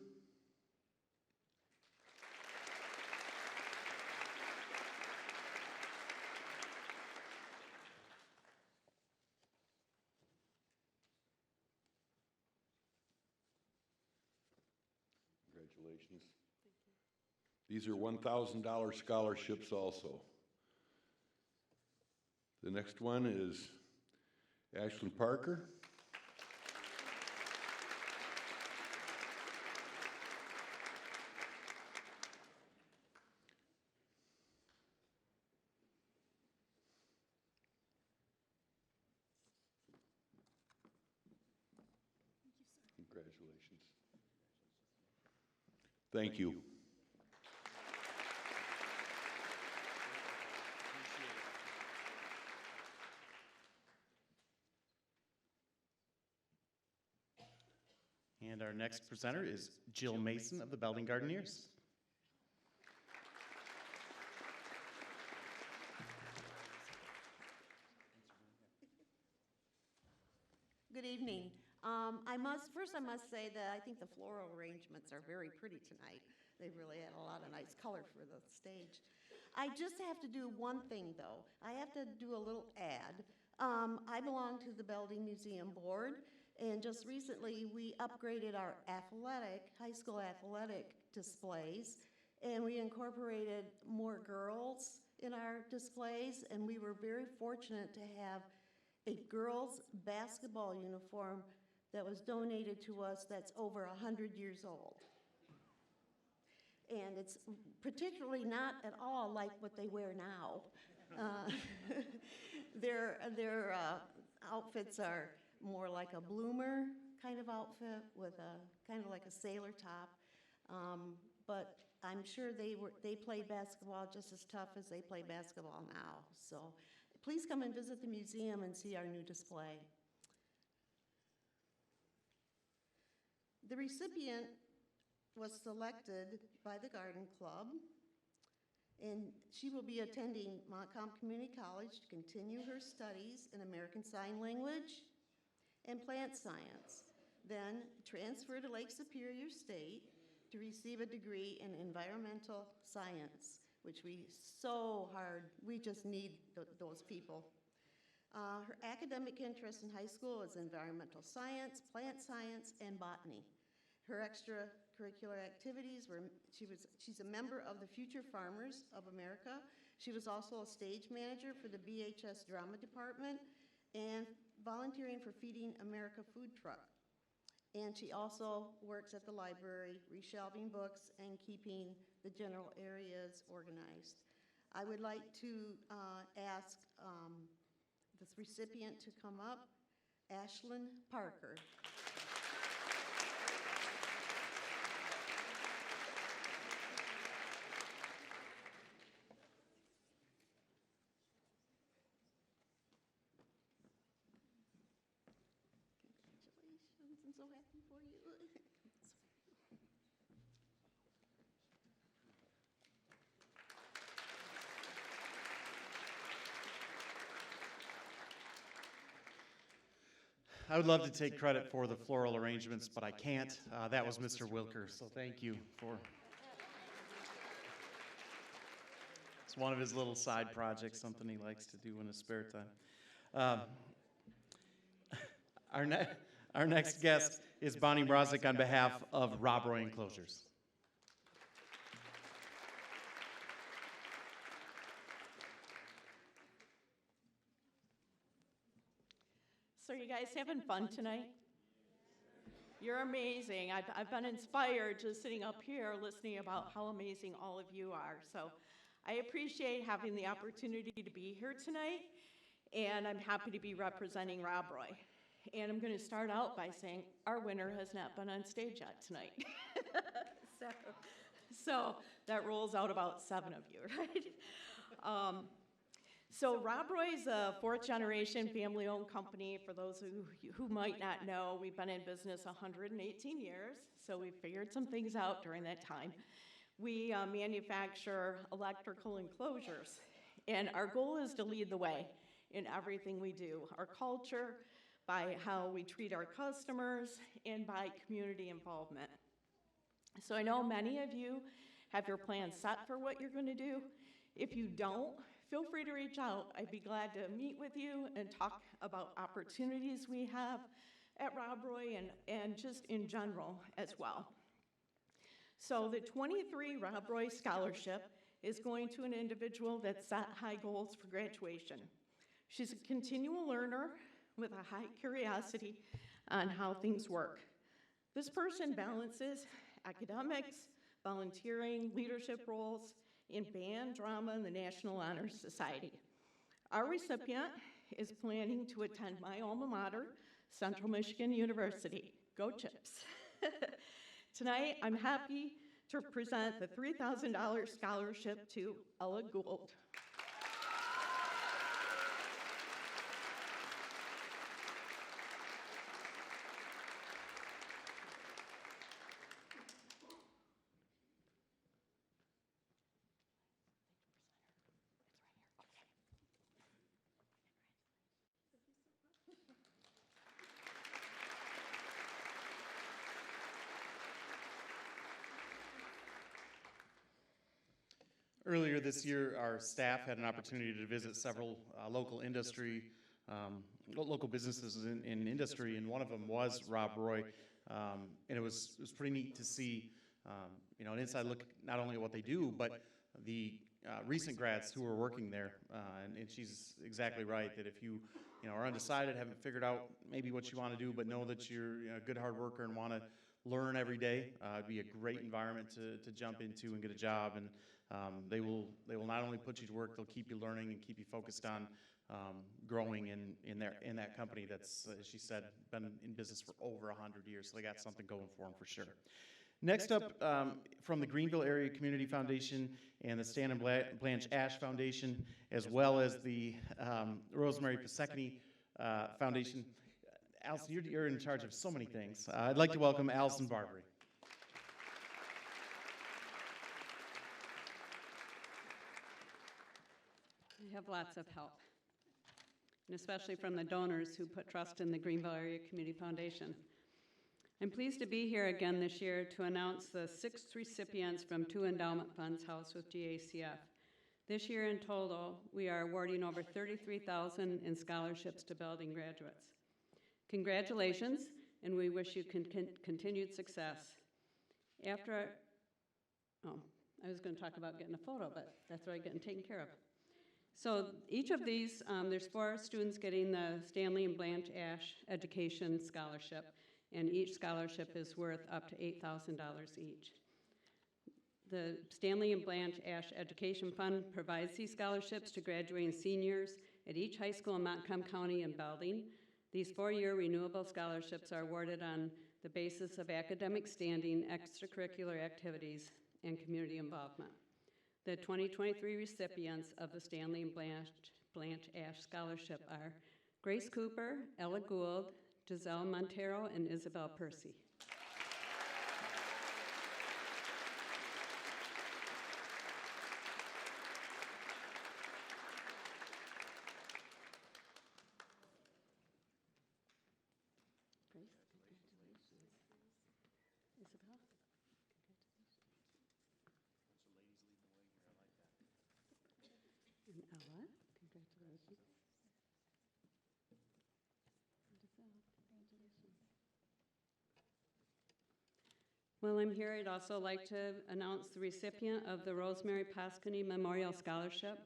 congratulations. These are $1,000 scholarships also. The next one is Ashlyn Parker. Congratulations. Thank you. And our next presenter is Jill Mason of the Belding Gardeneers. Good evening. First I must say that I think the floral arrangements are very pretty tonight. They really had a lot of nice color for the stage. I just have to do one thing though. I have to do a little ad. I belong to the Belding Museum Board, and just recently we upgraded our high school athletic displays, and we incorporated more girls in our displays, and we were very fortunate to have a girls' basketball uniform that was donated to us that's over 100 years old. And it's particularly not at all like what they wear now. Their outfits are more like a bloomer kind of outfit with a kind of like a sailor top. But I'm sure they played basketball just as tough as they play basketball now. So please come and visit the museum and see our new display. The recipient was selected by the Garden Club, and she will be attending Montcalm Community College to continue her studies in American Sign Language and plant science, then transfer to Lake Superior State to receive a degree in environmental science, which we just need those people. Her academic interest in high school is environmental science, plant science, and botany. Her extracurricular activities she's a member of the Future Farmers of America. She was also a stage manager for the BHS Drama Department and volunteering for Feeding America food truck. And she also works at the library, reshelving books and keeping the general areas organized. I would like to ask this recipient to come up, Ashlyn Parker. Congratulations, I'm so happy for you. I would love to take credit for the floral arrangements, but I can't. That was Mr. Wilker, so thank you for. It's one of his little side projects, something he likes to do in his spare time. Our next guest is Bonnie Mrazek on behalf of Rob Roy Enclosures. So are you guys having fun tonight? You're amazing. I've been inspired just sitting up here listening about how amazing all of you are. So I appreciate having the opportunity to be here tonight, and I'm happy to be representing Rob Roy. And I'm going to start out by saying our winner has not been on stage yet tonight. so that rolls out about 7 of you, right? So Rob Roy's a 4th generation family-owned company. For those who might not know, we've been in business 118 years, so we figured some things out during that time. We manufacture electrical enclosures, and our goal is to lead the way in everything we do, our culture, by how we treat our customers, and by community involvement. So I know many of you have your plans set for what you're going to do. If you don't, feel free to reach out. I'd be glad to meet with you and talk about opportunities we have at Rob Roy and just in general as well. So the 23 Rob Roy Scholarship is going to an individual that set high goals for graduation. She's a continual learner with a high curiosity on how things work. This person balances academics, volunteering, leadership roles in band, drama, and the National Honor Society. Our recipient is planning to attend my alma mater, Central Michigan University. Go Chips. Tonight, I'm happy to present the $3,000 scholarship to Ella Gould. Earlier this year, our staff had an opportunity to visit several local businesses in industry, and one of them was Rob Roy. And it was pretty neat to see, an inside look not only at what they do, but the recent grads who are working there. And she's exactly right that if you are undecided, haven't figured out maybe what you want to do, but know that you're a good hard worker and want to learn every day, it'd be a great environment to jump into and get a job. And they will not only put you to work, they'll keep you learning and keep you focused on growing in that company that's, as she said, been in business for over 100 years. So they got something going for them for sure. Next up, from the Greenville Area Community Foundation and the Stan and Blanche Ash Foundation, as well as the Rosemary Pisecki Foundation. Allison, you're in charge of so many things. I'd like to welcome Allison Barbary. I have lots of help, and especially from the donors who put trust in the Greenville Area Community Foundation. I'm pleased to be here again this year to announce the 6 recipients from 2 endowment funds housed with GACF. This year in total, we are awarding over $33,000 in scholarships to Belding graduates. Congratulations, and we wish you continued success. I was going to talk about getting a photo, but that's already getting taken care of. So each of these, there's 4 students getting the Stanley and Blanche Ash Education Scholarship, and each scholarship is worth up to $8,000 each. The Stanley and Blanche Ash Education Fund provides these scholarships to graduating seniors at each high school in Montcalm County and Belding. These 4-year renewable scholarships are awarded on the basis of academic standing, extracurricular activities, and community involvement. The 2023 recipients of the Stanley and Blanche Ash Scholarship are Grace Cooper, Ella Gould, Giselle Montero, and Isabel Percy. Grace, congratulations. Isabel? And Ella, congratulations. And Giselle, congratulations. While I'm here, I'd also like to announce the recipient of the Rosemary Pisecki Memorial Scholarship.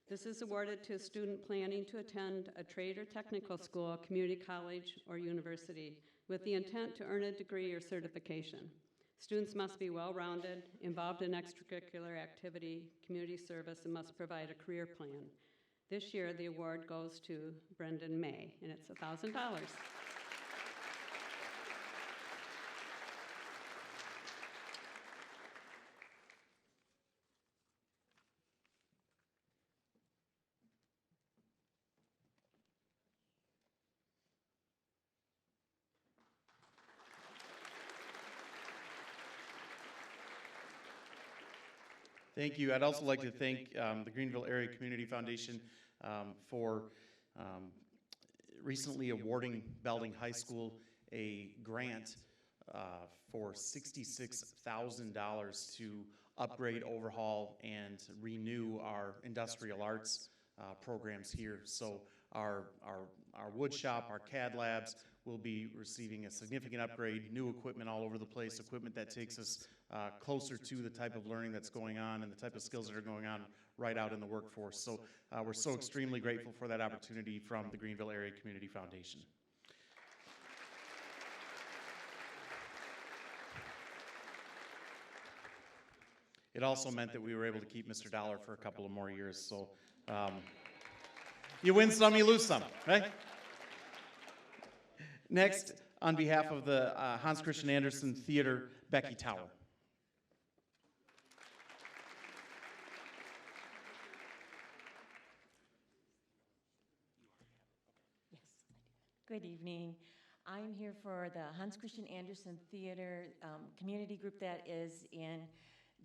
This is awarded to a student planning to attend a trade or technical school, community college, or university with the intent to earn a degree or certification. Students must be well-rounded, involved in extracurricular activity, community service, and must provide a career plan. This year, the award goes to Brendan May, and it's $1,000. Thank you. I'd also like to thank the Greenville Area Community Foundation for recently awarding Belding High School a grant for $66,000 to upgrade, overhaul, and renew our industrial arts programs here. So our wood shop, our CAD labs will be receiving a significant upgrade, new equipment all over the place, equipment that takes us closer to the type of learning that's going on and the type of skills that are going on right out in the workforce. So we're so extremely grateful for that opportunity from the Greenville Area Community Foundation. It also meant that we were able to keep Mr. Dollar for a couple of more years. So you win some, you lose some, right? Next, on behalf of the Hans Christian Andersen Theater, Becky Tower. Yes, good evening. I'm here for the Hans Christian Andersen Theater community group that is in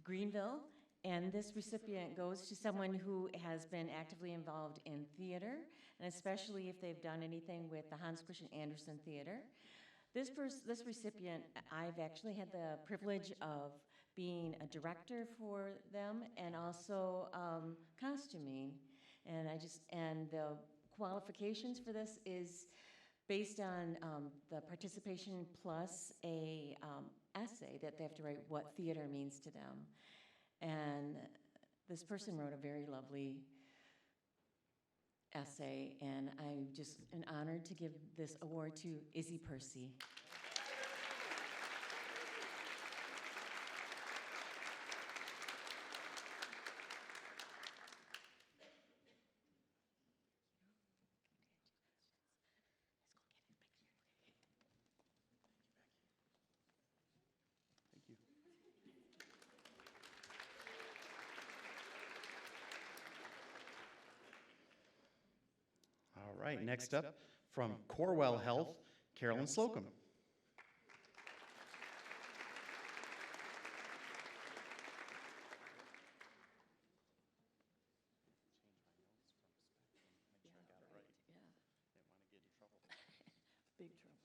Greenville, and this recipient goes to someone who has been actively involved in theater, and especially if they've done anything with the Hans Christian Andersen Theater. This recipient, I've actually had the privilege of being a director for them and also costuming, and the qualifications for this is based on the participation plus a essay that they have to write what theater means to them. And this person wrote a very lovely essay, and I'm just honored to give this award to Izzy Percy. All right, next up from Corewell Health, Carolyn Slocum. Big trouble.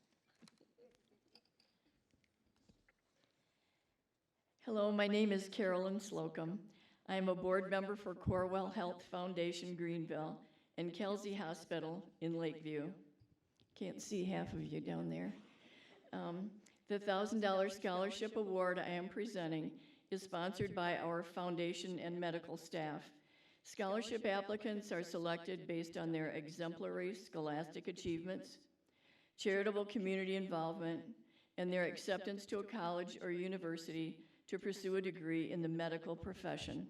Hello, my name is Carolyn Slocum. I am a board member for Corewell Health Foundation Greenville and Kelsey Hospital in Lakeview. Can't see half of you down there. The $1,000 scholarship award I am presenting is sponsored by our foundation and medical staff. Scholarship applicants are selected based on their exemplary scholastic achievements, charitable community involvement, and their acceptance to a college or university to pursue a degree in the medical profession.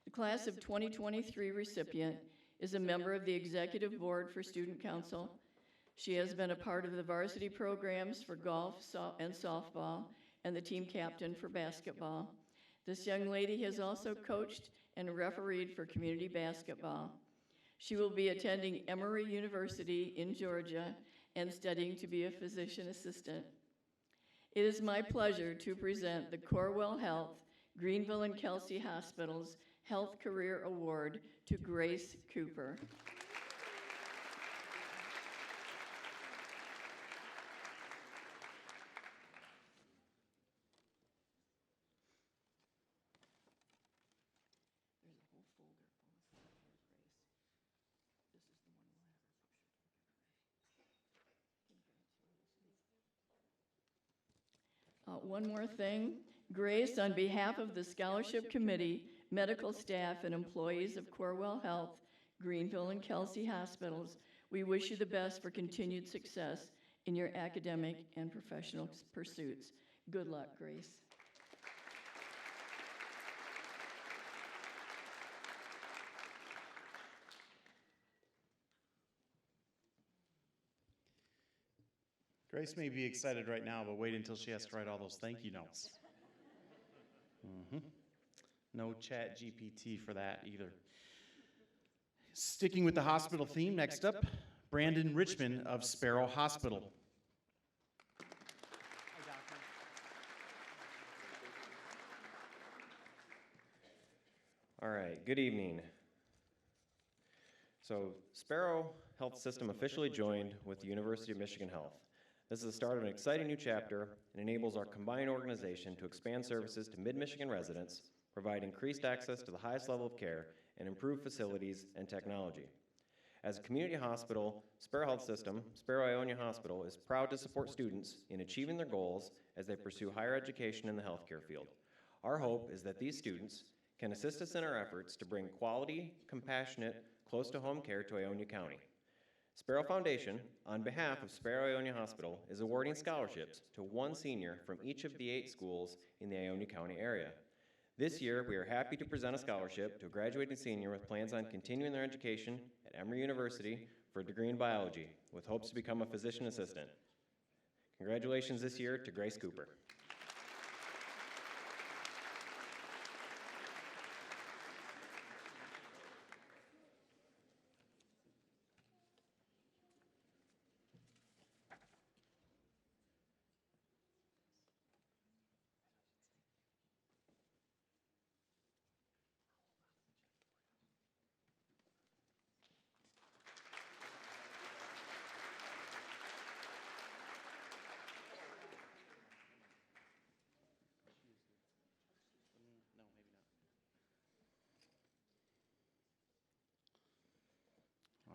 The class of 2023 recipient is a member of the Executive Board for Student Council. She has been a part of the varsity programs for golf and softball and the team captain for basketball. This young lady has also coached and refereed for community basketball. She will be attending Emory University in Georgia and studying to be a physician assistant. It is my pleasure to present the Corewell Health, Greenville and Kelsey Hospitals Health Career Award to Grace Cooper. One more thing. Grace, on behalf of the Scholarship Committee, medical staff, and employees of Corewell Health, Greenville and Kelsey Hospitals, we wish you the best for continued success in your academic and professional pursuits. Good luck, Grace. Grace may be excited right now, but wait until she has to write all those thank you notes. No chat GPT for that either. Sticking with the hospital theme, next up, Brandon Richmond of Sparrow Hospital. All right, good evening. So Sparrow Health System officially joined with the University of Michigan Health. This is the start of an exciting new chapter and enables our combined organization to expand services to mid-Michigan residents, provide increased access to the highest level of care, and improve facilities and technology. As a community hospital, Sparrow Health System, Sparrow Ionia Hospital, is proud to support students in achieving their goals as they pursue higher education in the healthcare field. Our hope is that these students can assist us in our efforts to bring quality, compassionate, close-to-home care to Ionia County. Sparrow Foundation, on behalf of Sparrow Ionia Hospital, is awarding scholarships to one senior from each of the 8 schools in the Ionia County area. This year, we are happy to present a scholarship to a graduating senior with plans on continuing their education at Emory University for a degree in biology, with hopes to become a physician assistant. Congratulations this year to Grace Cooper.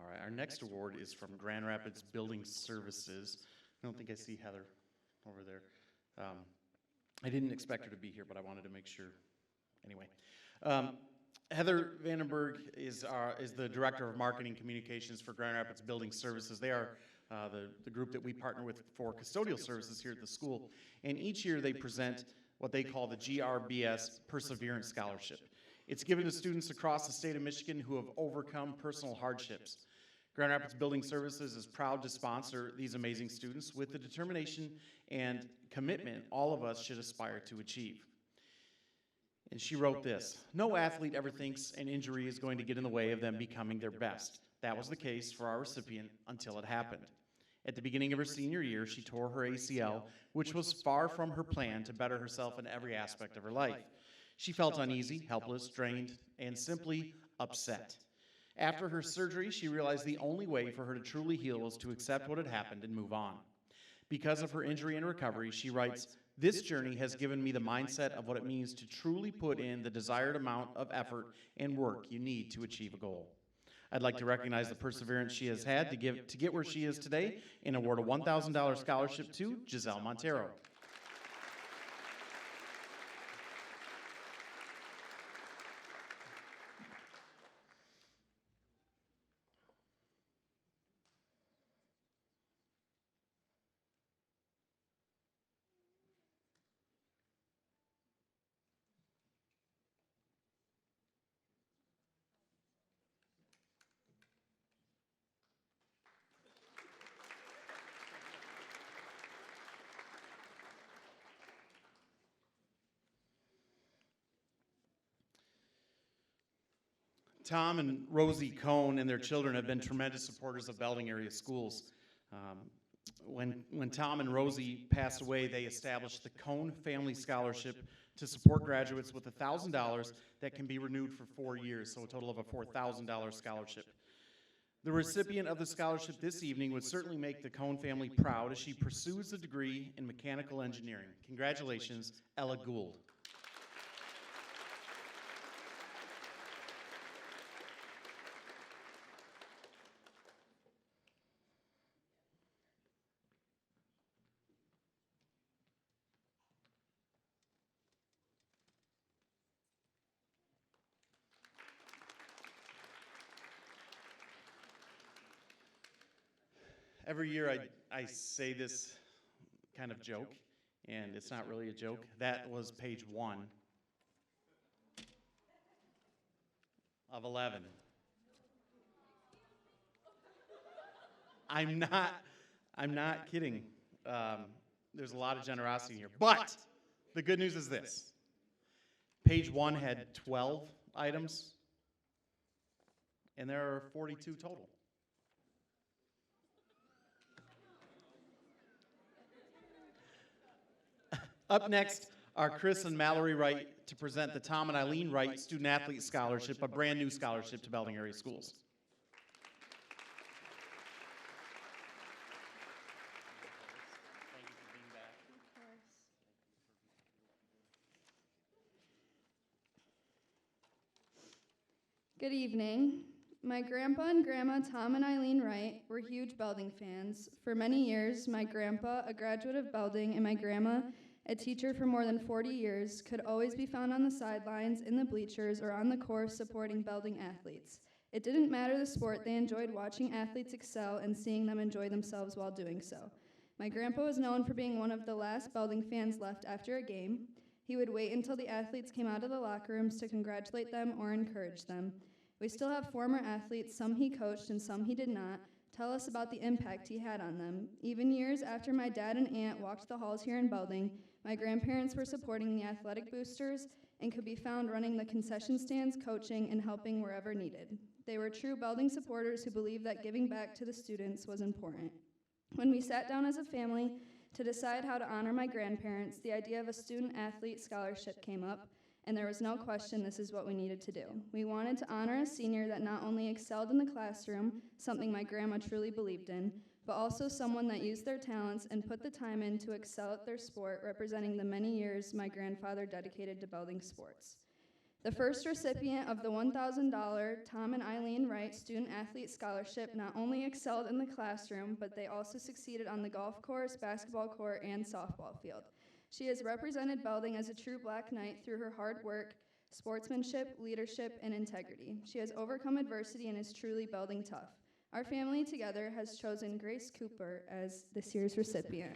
All right, our next award is from Grand Rapids Building Services. I don't think I see Heather over there. I didn't expect her to be here, but I wanted to make sure. Anyway, Heather Vandenberg is the Director of Marketing Communications for Grand Rapids Building Services. They are the group that we partner with for custodial services here at the school. And each year they present what they call the GRBS Perseverance Scholarship. It's given to students across the state of Michigan who have overcome personal hardships. Grand Rapids Building Services is proud to sponsor these amazing students with the determination and commitment all of us should aspire to achieve. And she wrote this: "No athlete ever thinks an injury is going to get in the way of them becoming their best. That was the case for our recipient until it happened. At the beginning of her senior year, she tore her ACL, which was far from her plan to better herself in every aspect of her life. She felt uneasy, helpless, drained, and simply upset. After her surgery, she realized the only way for her to truly heal was to accept what had happened and move on. Because of her injury and recovery, she writes, 'This journey has given me the mindset of what it means to truly put in the desired amount of effort and work you need to achieve a goal.' I'd like to recognize the perseverance she has had to get where she is today and award a $1,000 scholarship to Giselle Montero." Tom and Rosie Cohn and their children have been tremendous supporters of Belding area schools. When Tom and Rosie passed away, they established the Cohn Family Scholarship to support graduates with $1,000 that can be renewed for 4 years, so a total of a $4,000 scholarship. The recipient of the scholarship this evening would certainly make the Cohn family proud as she pursues a degree in mechanical engineering. Congratulations, Ella Gould. Every year I say this kind of joke, and it's not really a joke. That was page 1 of 11. I'm not kidding. There's a lot of generosity here. But the good news is this. Page 1 had 12 items, and there are 42 total. Up next are Chris and Mallory Wright to present the Tom and Eileen Wright Student Athlete Scholarship, a brand new scholarship to Belding Area Schools. Good evening. My grandpa and grandma Tom and Eileen Wright were huge Belding fans. For many years, my grandpa, a graduate of Belding, and my grandma, a teacher for more than 40 years, could always be found on the sidelines, in the bleachers, or on the course supporting Belding athletes. It didn't matter the sport, they enjoyed watching athletes excel and seeing them enjoy themselves while doing so. My grandpa was known for being one of the last Belding fans left after a game. He would wait until the athletes came out of the locker rooms to congratulate them or encourage them. We still have former athletes, some he coached and some he did not, tell us about the impact he had on them. Even years after my dad and aunt walked the halls here in Belding, my grandparents were supporting the athletic boosters and could be found running the concession stands, coaching, and helping wherever needed. They were true Belding supporters who believed that giving back to the students was important. When we sat down as a family to decide how to honor my grandparents, the idea of a student athlete scholarship came up, and there was no question this is what we needed to do. We wanted to honor a senior that not only excelled in the classroom, something my grandma truly believed in, but also someone that used their talents and put the time in to excel at their sport, representing the many years my grandfather dedicated to Belding sports. The first recipient of the $1,000 Tom and Eileen Wright Student Athlete Scholarship not only excelled in the classroom, but they also succeeded on the golf course, basketball court, and softball field. She has represented Belding as a true Black Knight through her hard work, sportsmanship, leadership, and integrity. She has overcome adversity and is truly Belding tough. Our family together has chosen Grace Cooper as this year's recipient.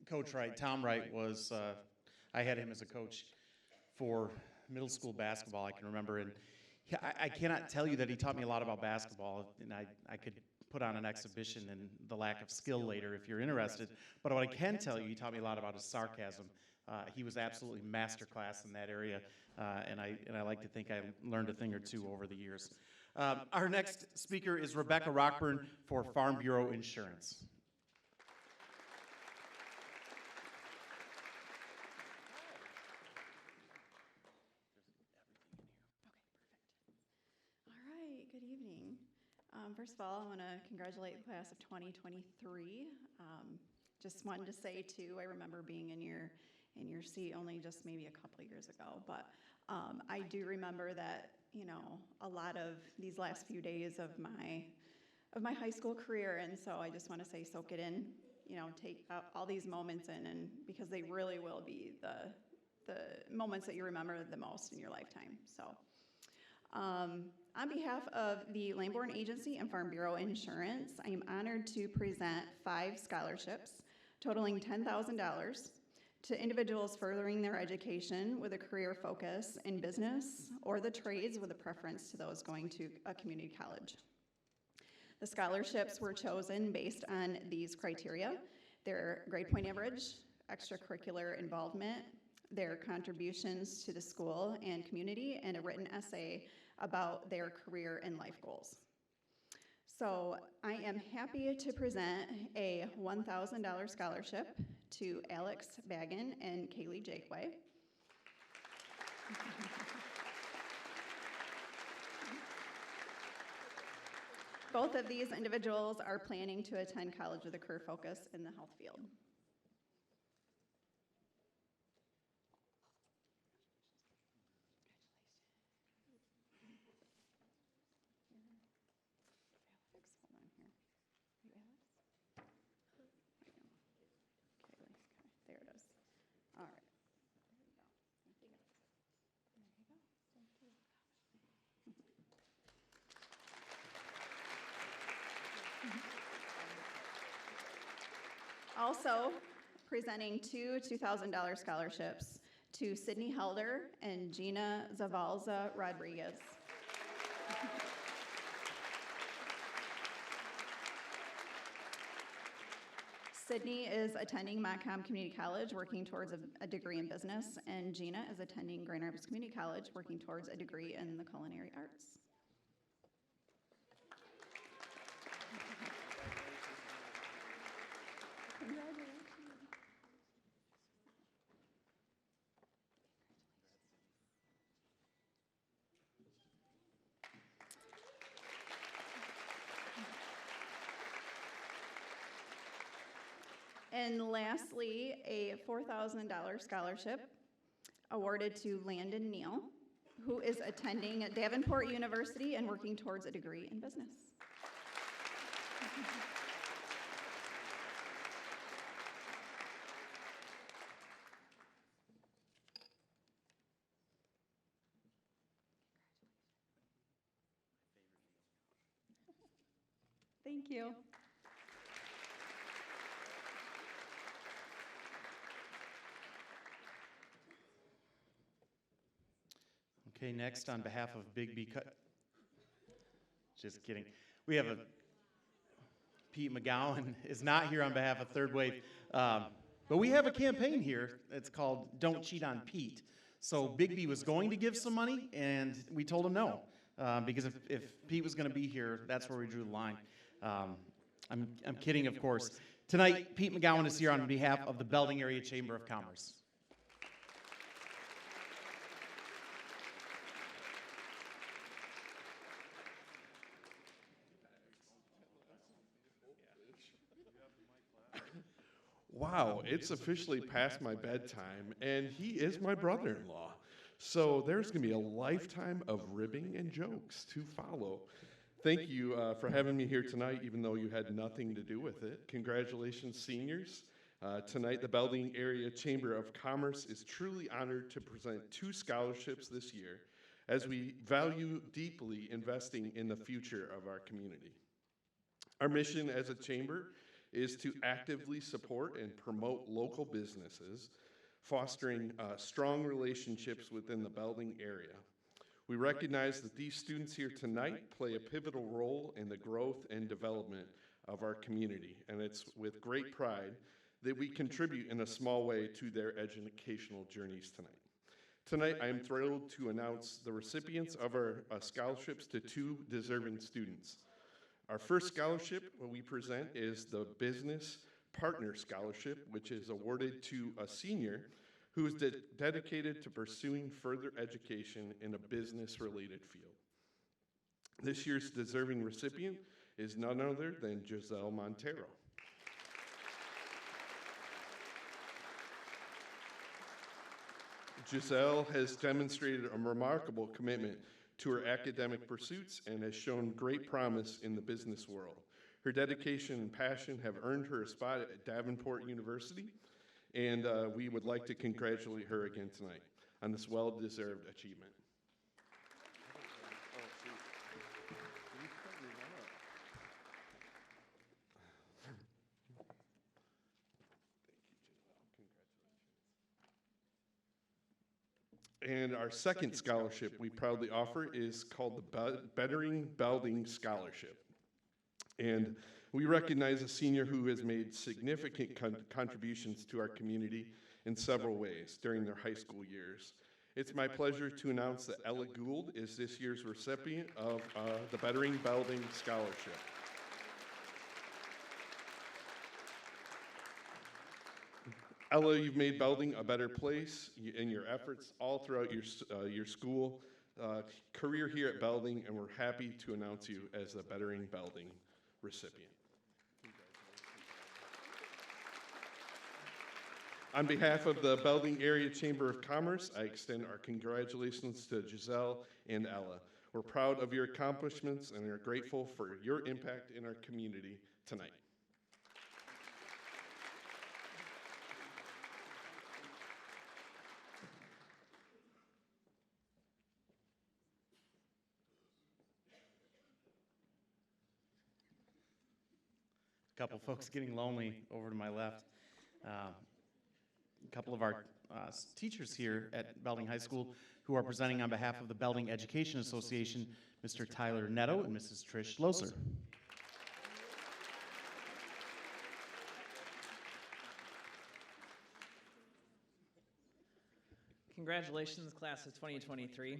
Coach Wright, Tom Wright was, I had him as a coach for middle school basketball, I can remember, and I cannot tell you that he taught me a lot about basketball, and I could put on an exhibition and the lack of skill later if you're interested, but what I can tell you, he taught me a lot about his sarcasm. He was absolutely masterclass in that area, and I like to think I learned a thing or two over the years. Our next speaker is Rebecca Rockburn for Farm Bureau Insurance. Good evening. First of all, I want to congratulate the class of 2023. Just wanted to say too, I remember being in your seat only just maybe a couple of years ago, but I do remember that, you know, a lot of these last few days of my high school career, and so I just want to say soak it in, you know, take all these moments in, and because they really will be the moments that you remember the most in your lifetime. So. On behalf of the Lambourne Agency and Farm Bureau Insurance, I am honored to present 5 scholarships totaling $10,000 to individuals furthering their education with a career focus in business or the trades with a preference to those going to a community college. The scholarships were chosen based on these criteria: their grade point average, extracurricular involvement, their contributions to the school and community, and a written essay about their career and life goals. So I am happy to present a $1,000 scholarship to Alex Baggin and Kaylee Jakeway. Both of these individuals are planning to attend college with a career focus in the health field. Also, presenting two $2,000 scholarships to Sydney Helder and Gina Zavalza Rodriguez. Sydney is attending Montcalm Community College, working towards a degree in business, and Gina is attending Grand Rapids Community College, working towards a degree in the culinary arts. Congratulations. And lastly, a $4,000 scholarship awarded to Landon Neal, who is attending at Davenport University and working towards a degree in business. Thank you. Okay, next on behalf of Big B Cut. Just kidding. We have Pete McGowan is not here on behalf of Third Wave, but we have a campaign here. It's called Don't Cheat on Pete. So Big B was going to give some money, and we told him no, because if Pete was going to be here, that's where we drew the line. I'm kidding, of course. Tonight, Pete McGowan is here on behalf of the Belding Area Chamber of Commerce. Wow, it's officially past my bedtime, and he is my brother-in-law. So there's going to be a lifetime of ribbing and jokes to follow. Thank you for having me here tonight, even though you had nothing to do with it. Congratulations, seniors. Tonight, the Belding Area Chamber of Commerce is truly honored to present 2 scholarships this year, as we value deeply investing in the future of our community. Our mission as a chamber is to actively support and promote local businesses, fostering strong relationships within the Belding area. We recognize that these students here tonight play a pivotal role in the growth and development of our community, and it's with great pride that we contribute in a small way to their educational journeys tonight. Tonight, I am thrilled to announce the recipients of our scholarships to 2 deserving students. Our first scholarship we present is the Business Partner Scholarship, which is awarded to a senior who is dedicated to pursuing further education in a business-related field. This year's deserving recipient is none other than Giselle Montero. Giselle has demonstrated a remarkable commitment to her academic pursuits and has shown great promise in the business world. Her dedication and passion have earned her a spot at Davenport University, and we would like to congratulate her again tonight on this well-deserved achievement. And our second scholarship we proudly offer is called the Bettering Belding Scholarship. And we recognize a senior who has made significant contributions to our community in several ways during their high school years. It's my pleasure to announce that Ella Gould is this year's recipient of the Bettering Belding Scholarship. Ella, you've made Belding a better place in your efforts all throughout your school career here at Belding, and we're happy to announce you as the Bettering Belding recipient. On behalf of the Belding Area Chamber of Commerce, I extend our congratulations to Giselle and Ella. We're proud of your accomplishments and are grateful for your impact in our community tonight. A couple folks getting lonely over to my left. a couple of our teachers here at Belding High School who are presenting on behalf of the Belding Education Association, Mr. Tyler Netto and Mrs. Trish Loser. Congratulations, class of 2023.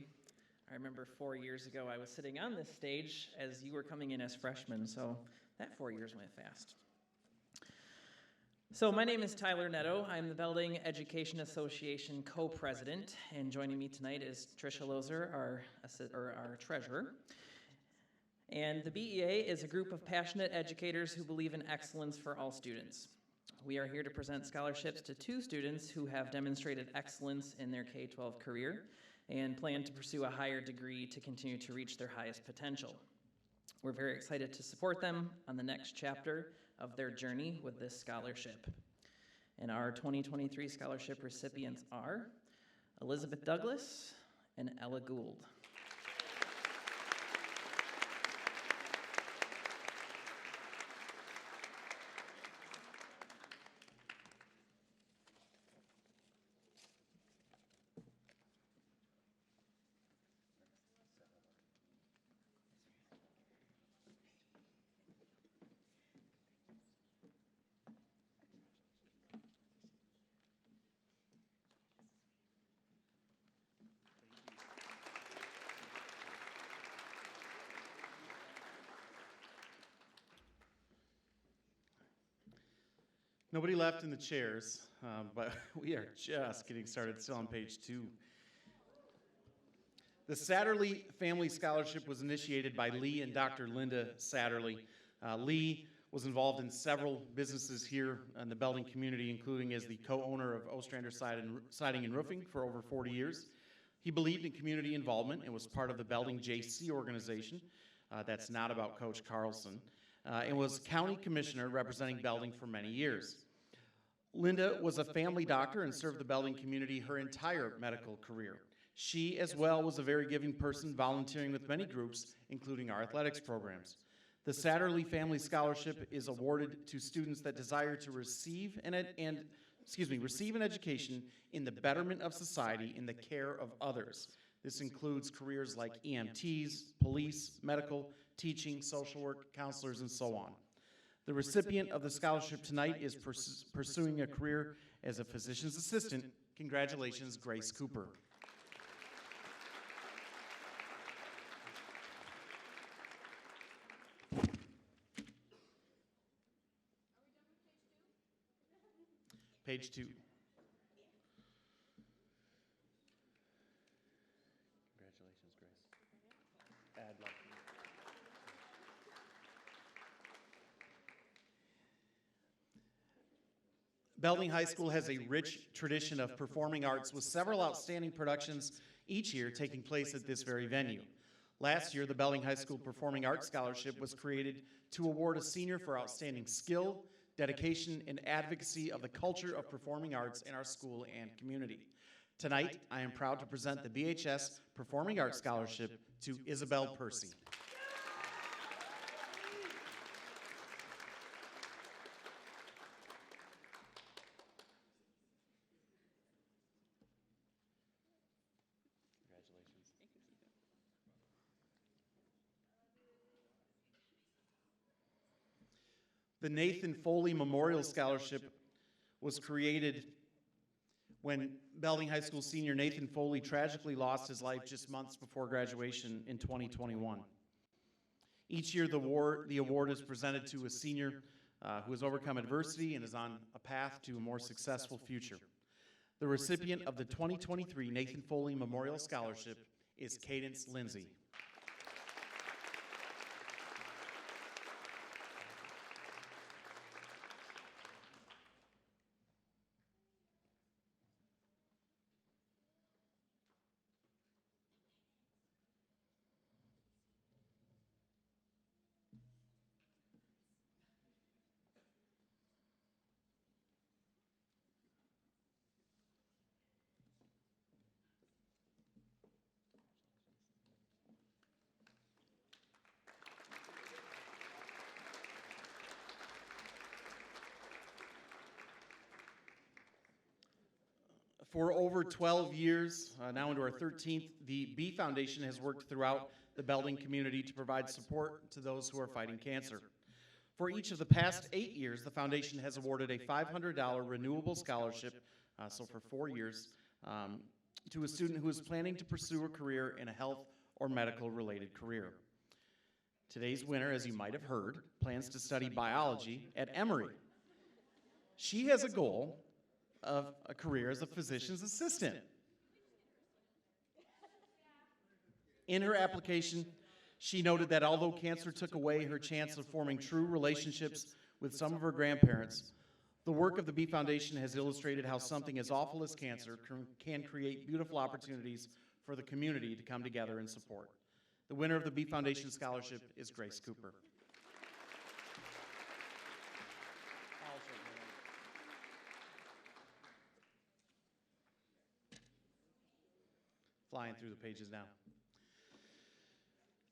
I remember 4 years ago I was sitting on this stage as you were coming in as freshmen, so that 4 years went fast. So my name is Tyler Netto. I'm the Belding Education Association co-president, and joining me tonight is Tricia Loser, our treasurer. And the BEA is a group of passionate educators who believe in excellence for all students. We are here to present scholarships to 2 students who have demonstrated excellence in their K-12 career and plan to pursue a higher degree to continue to reach their highest potential. We're very excited to support them on the next chapter of their journey with this scholarship. And our 2023 scholarship recipients are Elizabeth Douglas and Ella Gould. Nobody left in the chairs, but we are just getting started, still on page 2. The Satterley Family Scholarship was initiated by Lee and Dr. Linda Satterley. Lee was involved in several businesses here in the Belding community, including as the co-owner of Ostrander Siding and Roofing for over 40 years. He believed in community involvement and was part of the Belding JC organization. That's not about Coach Carlson. And was county commissioner representing Belding for many years. Linda was a family doctor and served the Belding community her entire medical career. She, as well, was a very giving person, volunteering with many groups, including our athletics programs. The Satterley Family Scholarship is awarded to students that desire to receive an education in the betterment of society in the care of others. This includes careers like EMTs, police, medical, teaching, social work, counselors, and so on. The recipient of the scholarship tonight is pursuing a career as a physician's assistant. Congratulations, Grace Cooper. Page 2. Congratulations, Grace. Add luck. Belding High School has a rich tradition of performing arts with several outstanding productions each year taking place at this very venue. Last year, the Belding High School Performing Arts Scholarship was created to award a senior for outstanding skill, dedication, and advocacy of the culture of performing arts in our school and community. Tonight, I am proud to present the BHS Performing Arts Scholarship to Isabel Percy. The Nathan Foley Memorial Scholarship was created when Belding High School senior Nathan Foley tragically lost his life just months before graduation in 2021. Each year, the award is presented to a senior who has overcome adversity and is on a path to a more successful future. The recipient of the 2023 Nathan Foley Memorial Scholarship is Cadence Lindsay. For over 12 years, now into our 13th, the B Foundation has worked throughout the Belding community to provide support to those who are fighting cancer. For each of the past 8 years, the foundation has awarded a $500 renewable scholarship, so for 4 years, to a student who is planning to pursue a career in a health or medical related career. Today's winner, as you might have heard, plans to study biology at Emory. She has a goal of a career as a physician's assistant. In her application, she noted that although cancer took away her chance of forming true relationships with some of her grandparents, the work of the B Foundation has illustrated how something as awful as cancer can create beautiful opportunities for the community to come together and support. The winner of the B Foundation Scholarship is Grace Cooper. Flying through the pages now.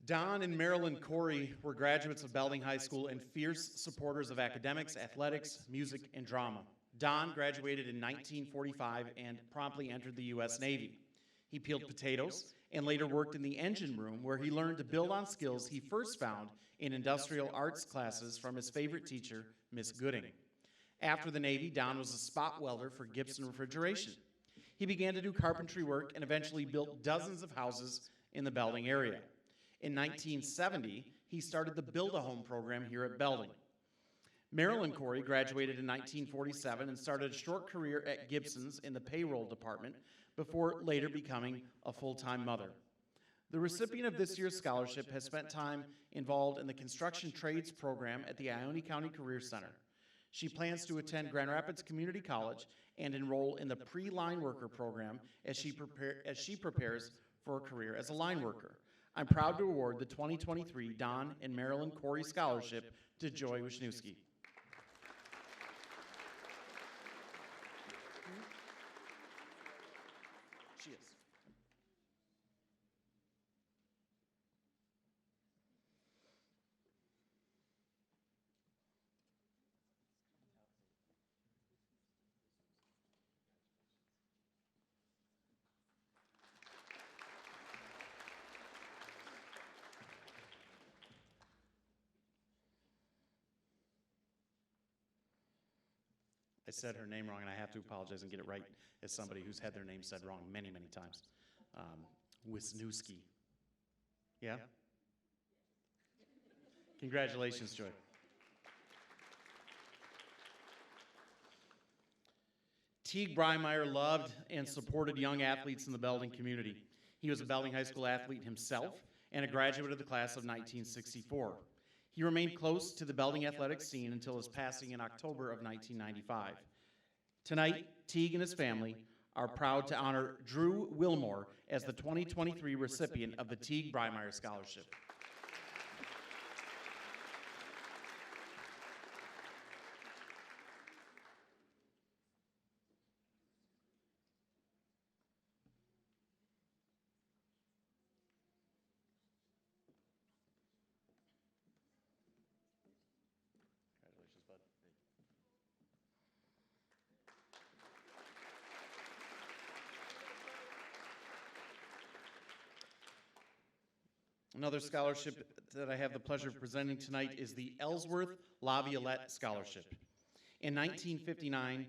Don and Marilyn Corey were graduates of Belding High School and fierce supporters of academics, athletics, music, and drama. Don graduated in 1945 and promptly entered the U.S. Navy. He peeled potatoes and later worked in the engine room, where he learned to build on skills he first found in industrial arts classes from his favorite teacher, Miss Gooding. After the Navy, Don was a spot welder for Gibson Refrigeration. He began to do carpentry work and eventually built dozens of houses in the Belding area. In 1970, he started the Build-A-Home program here at Belding. Marilyn Corey graduated in 1947 and started a short career at Gibson's in the payroll department before later becoming a full-time mother. The recipient of this year's scholarship has spent time involved in the construction trades program at the Ione County Career Center. She plans to attend Grand Rapids Community College and enroll in the pre-line worker program as she prepares for a career as a line worker. I'm proud to award the 2023 Don and Marilyn Corey Scholarship to Joy Wisniewski. She is. I said her name wrong, and I have to apologize and get it right as somebody who's had their name said wrong many, many times. Wisniewski. Yeah? Congratulations, Joy. Teague Breimeyer loved and supported young athletes in the Belding community. He was a Belding High School athlete himself and a graduate of the class of 1964. He remained close to the Belding athletic scene until his passing in October of 1995. Tonight, Teague and his family are proud to honor Drew Wilmore as the 2023 recipient of the Teague Breimeyer Scholarship. Another scholarship that I have the pleasure of presenting tonight is the Ellsworth Laviolette Scholarship. In 1959,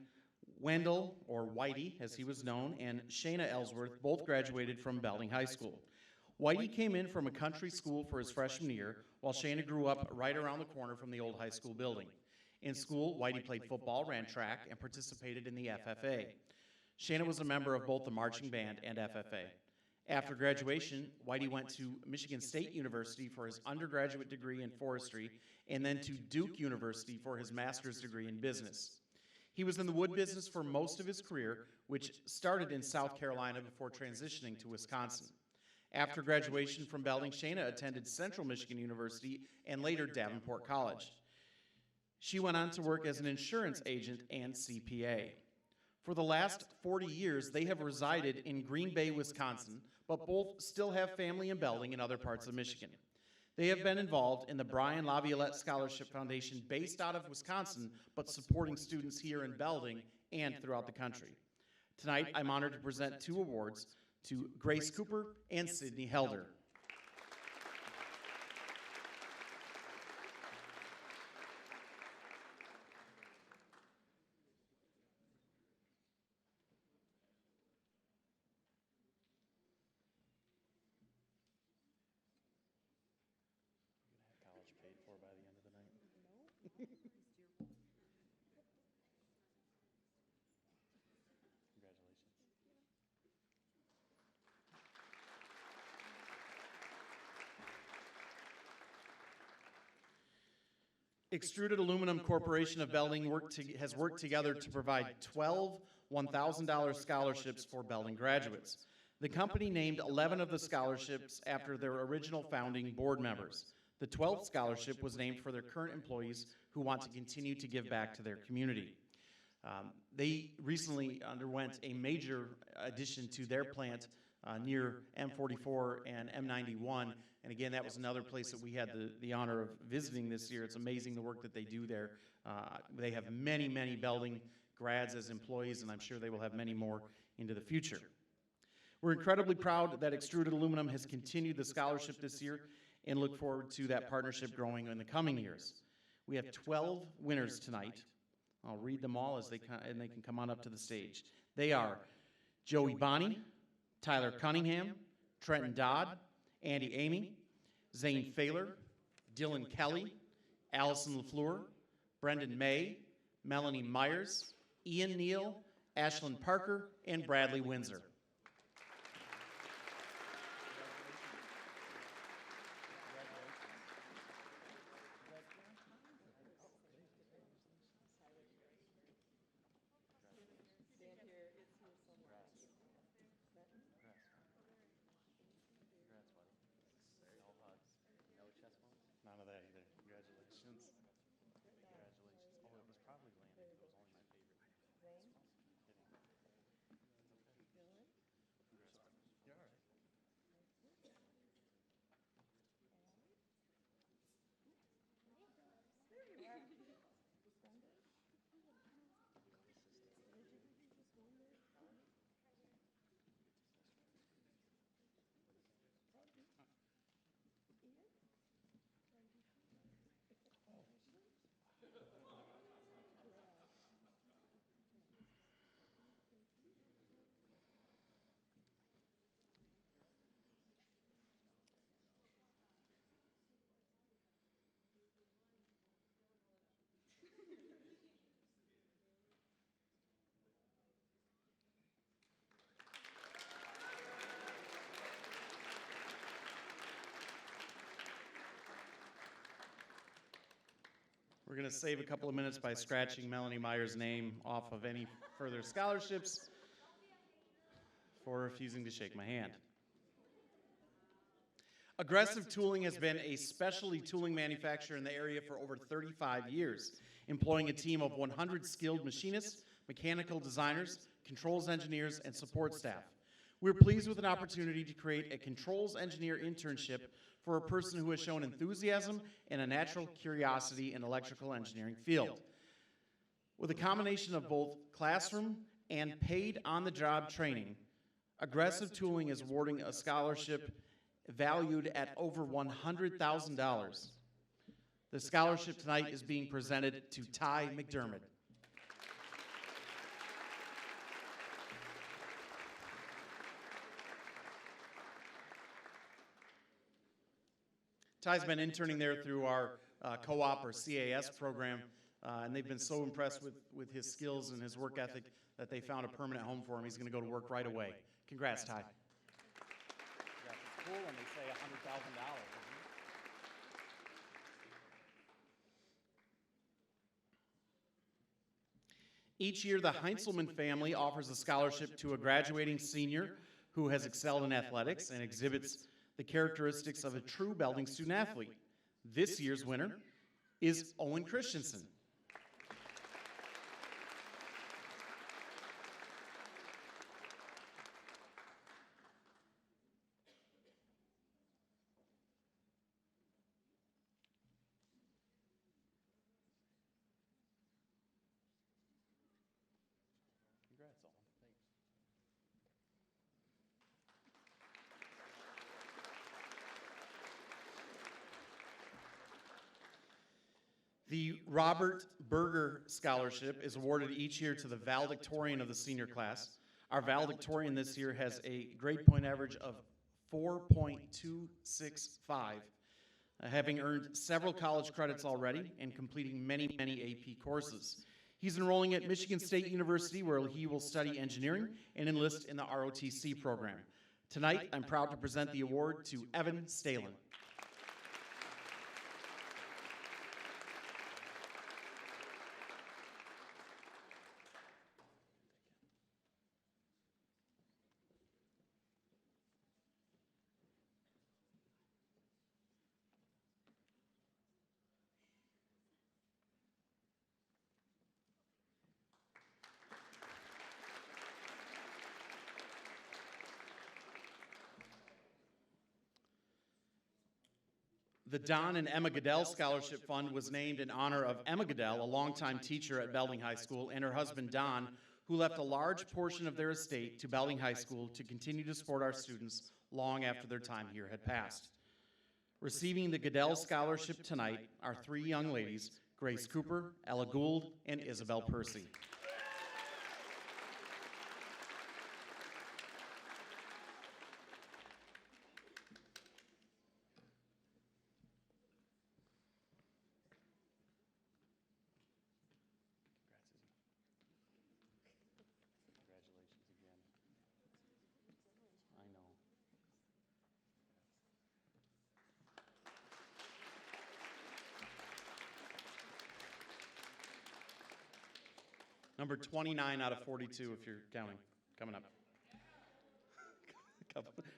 Wendell, or Whitey as he was known, and Shayna Ellsworth both graduated from Belding High School. Whitey came in from a country school for his freshman year, while Shayna grew up right around the corner from the old high school building. In school, Whitey played football, ran track, and participated in the FFA. Shayna was a member of both the marching band and FFA. After graduation, Whitey went to Michigan State University for his undergraduate degree in forestry and then to Duke University for his master's degree in business. He was in the wood business for most of his career, which started in South Carolina before transitioning to Wisconsin. After graduation from Belding, Shayna attended Central Michigan University and later Davenport College. She went on to work as an insurance agent and CPA. For the last 40 years, they have resided in Green Bay, Wisconsin, but both still have family in Belding and other parts of Michigan. They have been involved in the Brian Laviolette Scholarship Foundation based out of Wisconsin, but supporting students here in Belding and throughout the country. Tonight, I'm honored to present 2 awards to Grace Cooper and Sydney Helder. College paid for by the end of the night. Congratulations. Extruded Aluminum Corporation of Belding has worked together to provide 12 $1,000 scholarships for Belding graduates. The company named 11 of the scholarships after their original founding board members. The 12th scholarship was named for their current employees who want to continue to give back to their community. They recently underwent a major addition to their plant near M44 and M91. And again, that was another place that we had the honor of visiting this year. It's amazing the work that they do there. They have many, many Belding grads as employees, and I'm sure they will have many more into the future. We're incredibly proud that Extruded Aluminum has continued the scholarship this year and look forward to that partnership growing in the coming years. We have 12 winners tonight. I'll read them all as they can come on up to the stage. They are Joey Bonney, Tyler Cunningham, Trenton Dodd, Andy Amy, Zane Failer, Dylan Kelly, Allison LaFleur, Brendan May, Melanie Myers, Ian Neal, Ashlyn Parker, and Bradley Windsor. None of that either. Congratulations. Congratulations. Oh, it was probably Landon. It was only my favorite. Kidding. It's okay. You're all right. We're going to save a couple of minutes by scratching Melanie Meyer's name off of any further scholarships for refusing to shake my hand. Aggressive Tooling has been a specialty tooling manufacturer in the area for over 35 years, employing a team of 100 skilled machinists, mechanical designers, controls engineers, and support staff. We're pleased with an opportunity to create a controls engineer internship for a person who has shown enthusiasm and a natural curiosity in electrical engineering field. With a combination of both classroom and paid on-the-job training, Aggressive Tooling is awarding a scholarship valued at over $100,000. The scholarship tonight is being presented to Ty McDermott. Ty's been interning there through our co-op or CAS program, and they've been so impressed with his skills and his work ethic that they found a permanent home for him. He's going to go to work right away. Congrats, Ty. It's cool when they say $100,000. Each year, the Heinzelman family offers a scholarship to a graduating senior who has excelled in athletics and exhibits the characteristics of a true Belding student athlete. This year's winner is Owen Christensen. Congrats, Owen. Thanks. The Robert Berger Scholarship is awarded each year to the valedictorian of the senior class. Our valedictorian this year has a grade point average of 4.265, having earned several college credits already and completing many AP courses. He's enrolling at Michigan State University, where he will study engineering and enlist in the ROTC program. Tonight, I'm proud to present the award to Evan Stalen. The Don and Emma Goodell Scholarship Fund was named in honor of Emma Goodell, a longtime teacher at Belding High School, and her husband Don, who left a large portion of their estate to Belding High School to continue to support our students long after their time here had passed. Receiving the Goodell Scholarship tonight are three young ladies, Grace Cooper, Ella Gould, and Isabel Percy. Number 29 out of 42, if you're counting, coming up.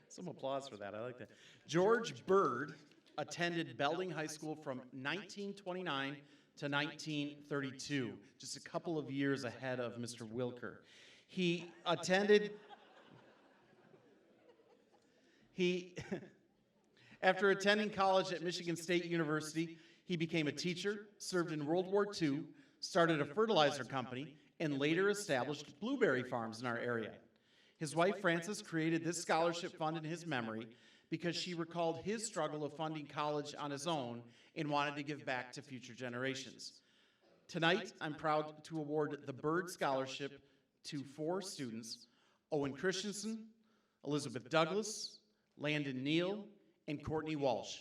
Some applause for that, I like that. George Bird attended Belding High School from 1929 to 1932, just a couple of years ahead of Mr. Wilker. After attending college at Michigan State University, he became a teacher, served in World War II, started a fertilizer company, and later established blueberry farms in our area. His wife, Frances, created this scholarship fund in his memory because she recalled his struggle of funding college on his own and wanted to give back to future generations. Tonight, I'm proud to award the Bird Scholarship to 4 students: Owen Christensen, Elizabeth Douglas, Landon Neal, and Courtney Walsh.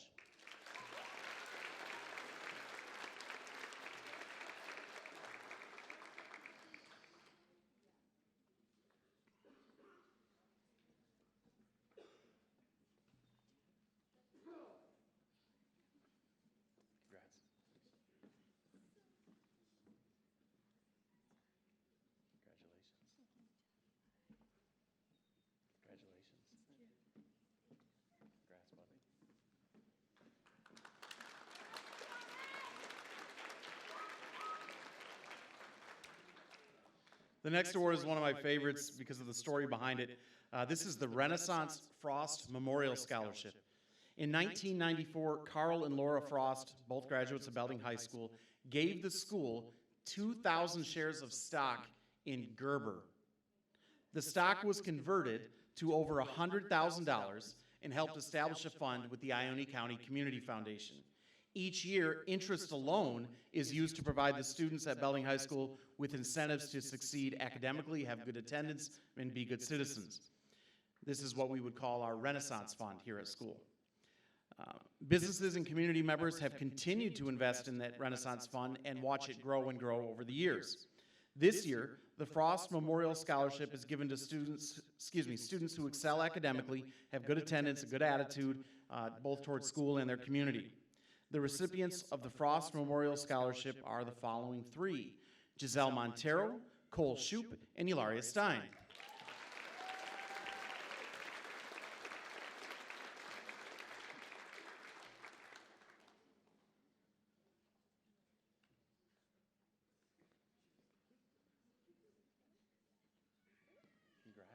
The next award is one of my favorites because of the story behind it. This is the Renaissance Frost Memorial Scholarship. In 1994, Carl and Laura Frost, both graduates of Belding High School, gave the school 2,000 shares of stock in Gerber. The stock was converted to over $100,000 and helped establish a fund with the Ione County Community Foundation. Each year, interest alone is used to provide the students at Belding High School with incentives to succeed academically, have good attendance, and be good citizens. This is what we would call our Renaissance Fund here at school. Businesses and community members have continued to invest in that Renaissance Fund and watch it grow and grow over the years. This year, the Frost Memorial Scholarship is given to students who excel academically, have good attendance, a good attitude, both towards school and their community. The recipients of the Frost Memorial Scholarship are the following 3: Giselle Montero, Cole Shoup, and Ilaria Stein. Congrats.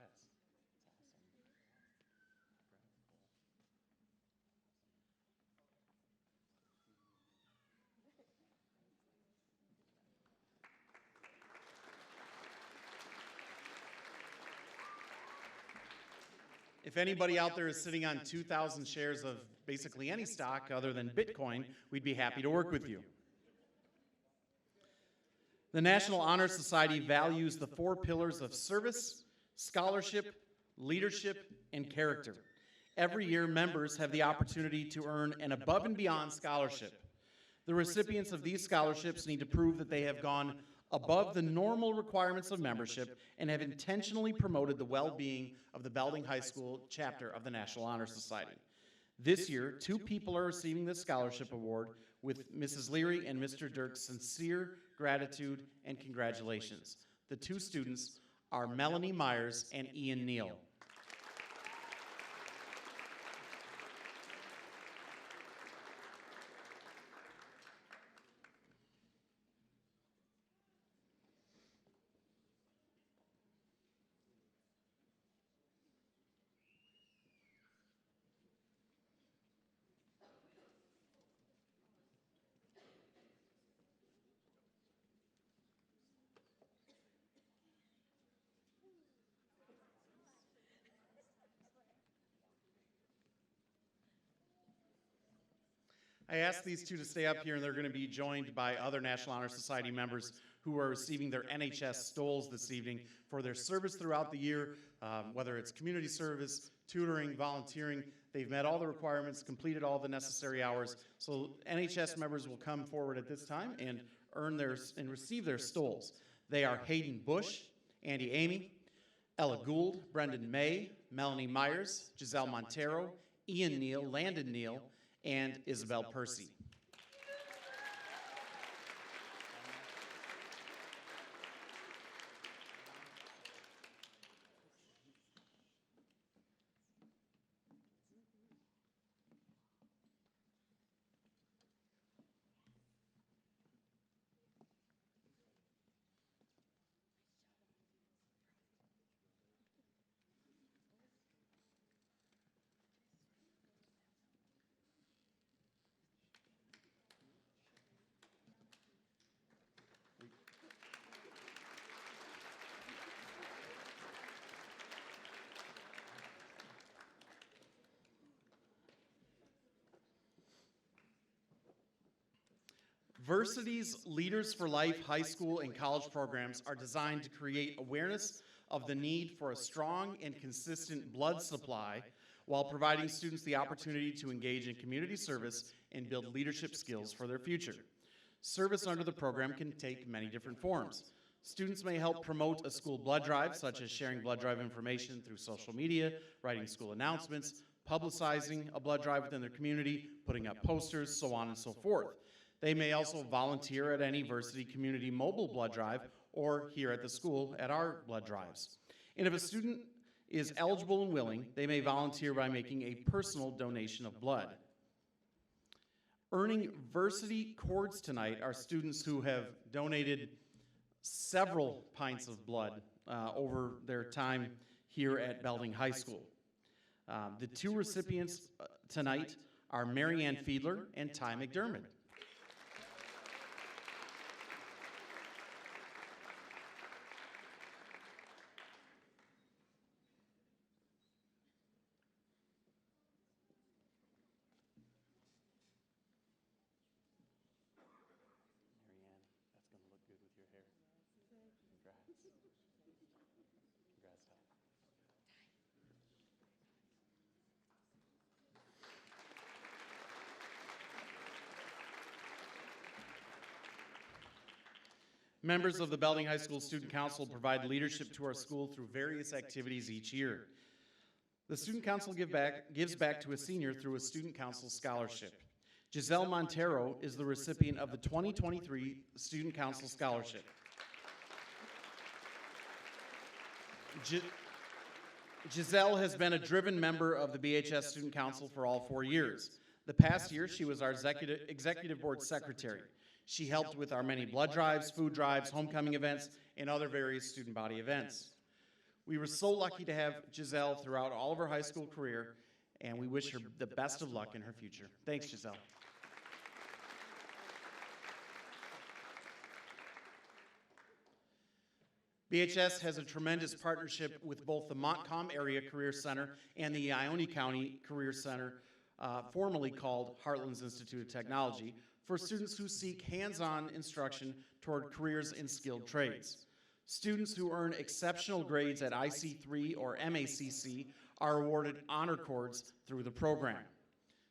If anybody out there is sitting on 2,000 shares of basically any stock other than Bitcoin, we'd be happy to work with you. The National Honor Society values the 4 pillars of service, scholarship, leadership, and character. Every year, members have the opportunity to earn an above and beyond scholarship. The recipients of these scholarships need to prove that they have gone above the normal requirements of membership and have intentionally promoted the well-being of the Belding High School chapter of the National Honor Society. This year, 2 people are receiving this scholarship award, with Mrs. Leary and Mr. Dirk's sincere gratitude and congratulations. The 2 students are Melanie Myers and Ian Neal. I asked these 2 to stay up here, and they're going to be joined by other National Honor Society members who are receiving their NHS stoles this evening for their service throughout the year, whether it's community service, tutoring, volunteering. They've met all the requirements, completed all the necessary hours. So NHS members will come forward at this time and receive their stoles. They are Hayden Bush, Andy Amy, Ella Gould, Brendan May, Melanie Myers, Giselle Montero, Ian Neal, Landon Neal, and Isabel Percy. Versity's Leaders for Life high school and college programs are designed to create awareness of the need for a strong and consistent blood supply while providing students the opportunity to engage in community service and build leadership skills for their future. Service under the program can take many different forms. Students may help promote a school blood drive, such as sharing blood drive information through social media, writing school announcements, publicizing a blood drive within their community, putting up posters, so on and so forth. They may also volunteer at any Versity Community Mobile Blood Drive or here at the school at our blood drives. And if a student is eligible and willing, they may volunteer by making a personal donation of blood. Earning Versity cords tonight are students who have donated several pints of blood over their time here at Belding High School. The 2 recipients tonight are Marianne Fiedler and Ty McDermott. Members of the Belding High School Student Council provide leadership to our school through various activities each year. The Student Council gives back to a senior through a Student Council scholarship. Giselle Montero is the recipient of the 2023 Student Council Scholarship. Giselle has been a driven member of the BHS Student Council for all 4 years. The past year, she was our executive board secretary. She helped with our many blood drives, food drives, homecoming events, and other various student body events. We were so lucky to have Giselle throughout all of her high school career, and we wish her the best of luck in her future. Thanks, Giselle. BHS has a tremendous partnership with both the Montcalm Area Career Center and the Ione County Career Center, formerly called Heartland's Institute of Technology, for students who seek hands-on instruction toward careers in skilled trades. Students who earn exceptional grades at IC3 or MACC are awarded honor cords through the program.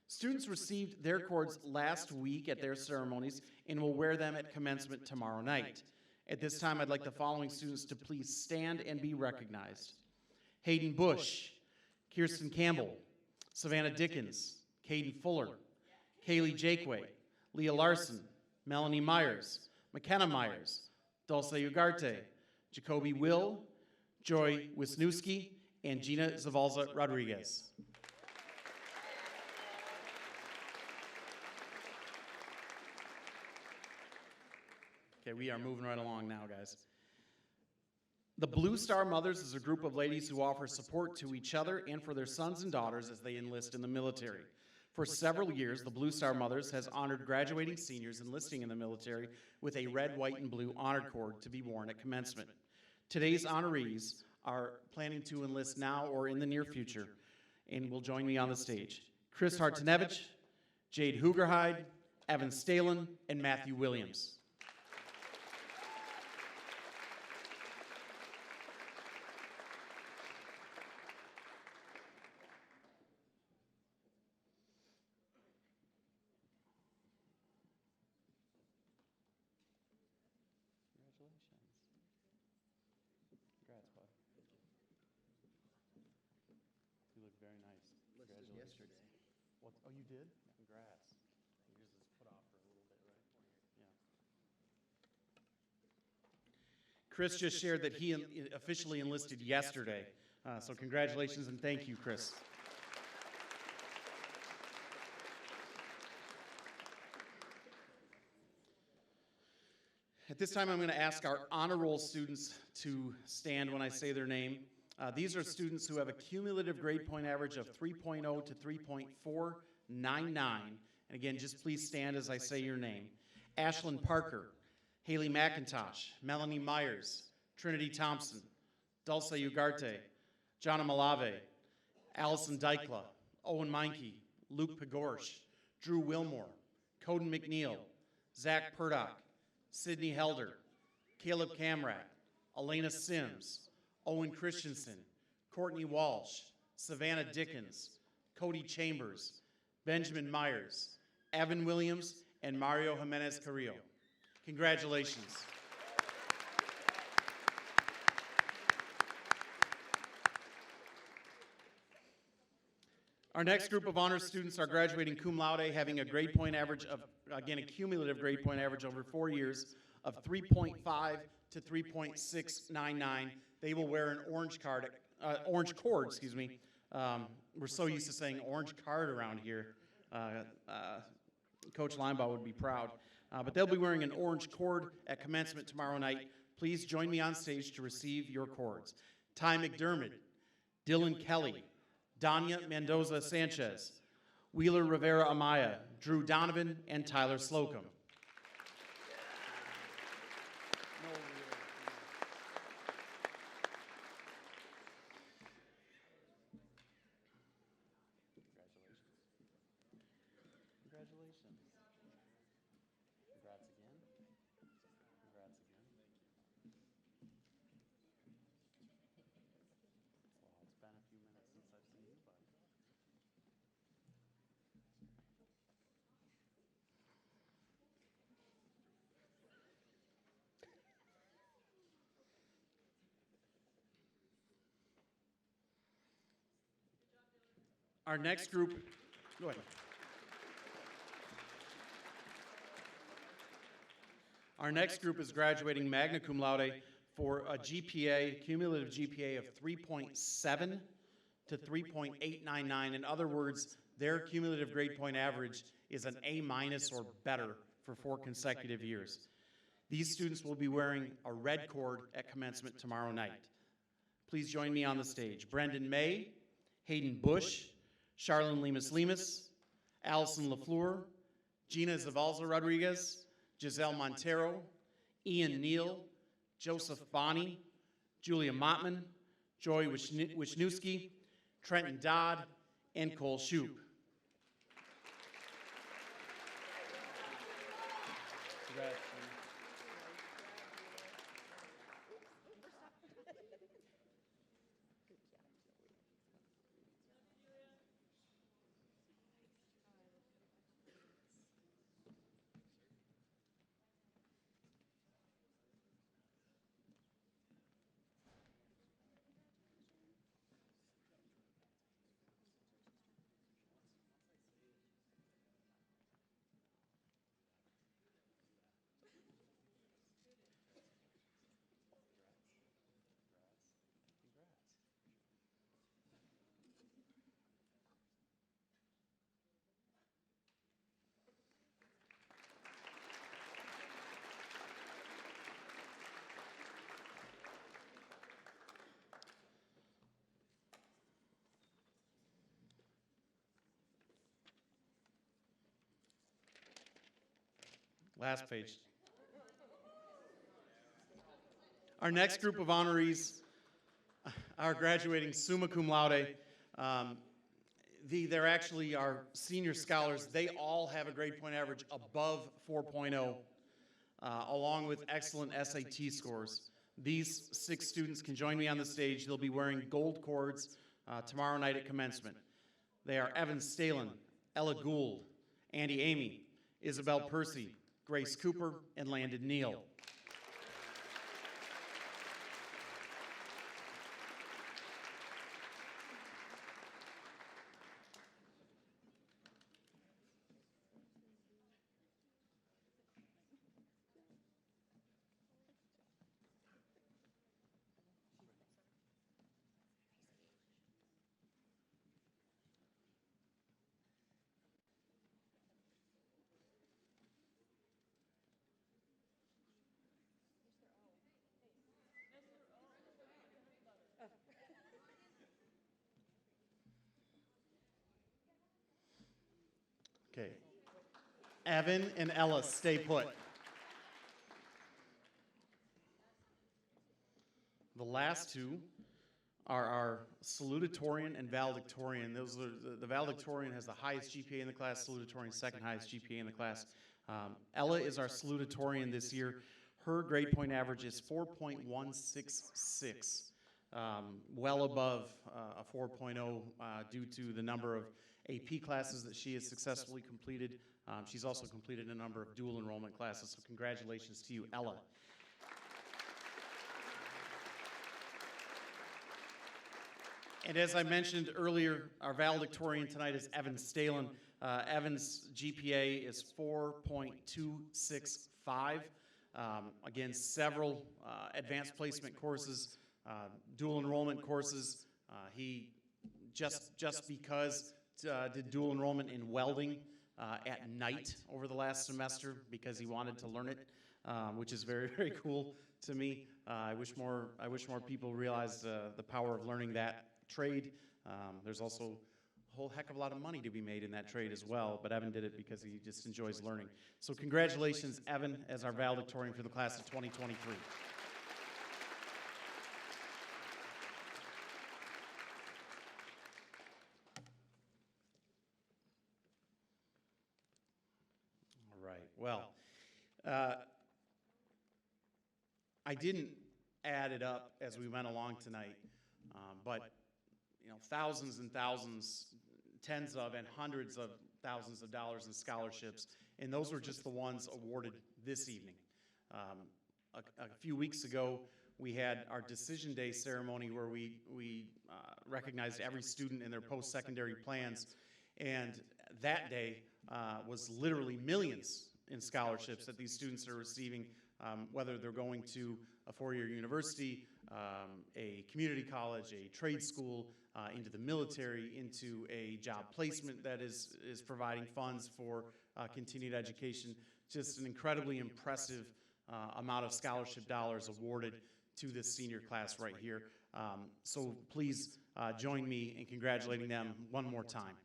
Students received their cords last week at their ceremonies and will wear them at commencement tomorrow night. At this time, I'd like the following students to please stand and be recognized. Hayden Bush, Kirsten Campbell, Savannah Dickens, Caden Fuller, Kaylee Jakeway, Leah Larson, Melanie Myers, McKenna Myers, Dulce Ugarte, Jacoby Will, Joy Wisniewski, and Gina Zavalza Rodriguez. Okay, we are moving right along now, guys. The Blue Star Mothers is a group of ladies who offer support to each other and for their sons and daughters as they enlist in the military. For several years, the Blue Star Mothers has honored graduating seniors enlisting in the military with a red, white, and blue honor cord to be worn at commencement. Today's honorees are planning to enlist now or in the near future and will join me on the stage. Chris Hartanevich, Jade Hoogerhide, Evan Stalen, and Matthew Williams. Congrats, bud. You look very nice. Congratulations. What, oh, you did? Congrats. Yours is put off for a little bit, right? Yeah. Chris just shared that he officially enlisted yesterday. So congratulations and thank you, Chris. At this time, I'm going to ask our honor roll students to stand when I say their name. These are students who have a cumulative grade point average of 3.0 to 3.499. And again, just please stand as I say your name. Ashlyn Parker, Haley McIntosh, Melanie Myers, Trinity Thompson, Dulce Ugarte, Jana Malave, Allison Dykla, Owen Meinke, Luke Pagorsh, Drew Wilmore, Coden McNeil, Zach Purdock, Sydney Helder, Caleb Camrat, Elena Sims, Owen Christensen, Courtney Walsh, Savannah Dickens, Cody Chambers, Benjamin Myers, Evan Williams, and Mario Jimenez Carrillo. Congratulations. Our next group of honor students are graduating cum laude, having a grade point average of, again, a cumulative grade point average over 4 years of 3.5 to 3.699. They will wear an orange cord, excuse me. We're so used to saying orange card around here. Coach Linebaugh would be proud. But they'll be wearing an orange cord at commencement tomorrow night. Please join me on stage to receive your cords. Ty McDermott, Dylan Kelly, Danya Mendoza Sanchez, Wheeler Rivera Amaya, Drew Donovan, and Tyler Slocum. Congratulations. Congrats again. Congrats again. Well, it's been a few minutes since I've seen you, but. Our next group, go ahead. Our next group is graduating magna cum laude for a GPA, cumulative GPA of 3.7 to 3.899. In other words, their cumulative grade point average is an A- or better for 4 consecutive years. These students will be wearing a red cord at commencement tomorrow night. Please join me on the stage. Brendan May, Hayden Bush, Charlene Lemus, Allison LaFleur, Gina Zavalza Rodriguez, Giselle Montero, Ian Neal, Joseph Bonney, Julia Mottman, Joy Wisniewski, Trenton Dodd, and Cole Shoup. Congrats. Last page. Our next group of honorees are graduating summa cum laude. They're actually our senior scholars. They all have a grade point average above 4.0, along with excellent SAT scores. These 6 students can join me on the stage. They'll be wearing gold cords tomorrow night at commencement. They are Evan Stalen, Ella Gould, Andy Amy, Isabel Percy, Grace Cooper, and Landon Neal. Okay. Evan and Ella, stay put. The last two are our salutatorian and valedictorian. Those are the valedictorian has the highest GPA in the class, salutatorian second highest GPA in the class. Ella is our salutatorian this year. Her grade point average is 4.166, well above a 4.0 due to the number of AP classes that she has successfully completed. She's also completed a number of dual enrollment classes, so congratulations to you, Ella. And as I mentioned earlier, our valedictorian tonight is Evan Stalen. Evan's GPA is 4.265. Again, several advanced placement courses, dual enrollment courses. He just because did dual enrollment in welding at night over the last semester because he wanted to learn it, which is very, very cool to me. I wish more people realized the power of learning that trade. There's also a whole heck of a lot of money to be made in that trade as well, but Evan did it because he just enjoys learning. So congratulations, Evan, as our valedictorian for the class of 2023. All right, well, I didn't add it up as we went along tonight, but you know, thousands and thousands, tens of and hundreds of thousands of dollars in scholarships, and those were just the ones awarded this evening. A few weeks ago, we had our decision day ceremony where we recognized every student in their post-secondary plans, and that day was literally millions in scholarships that these students are receiving, whether they're going to a four-year university, a community college, a trade school, into the military, into a job placement that is providing funds for continued education. Just an incredibly impressive amount of scholarship dollars awarded to this senior class right here. So please join me in congratulating them one more time.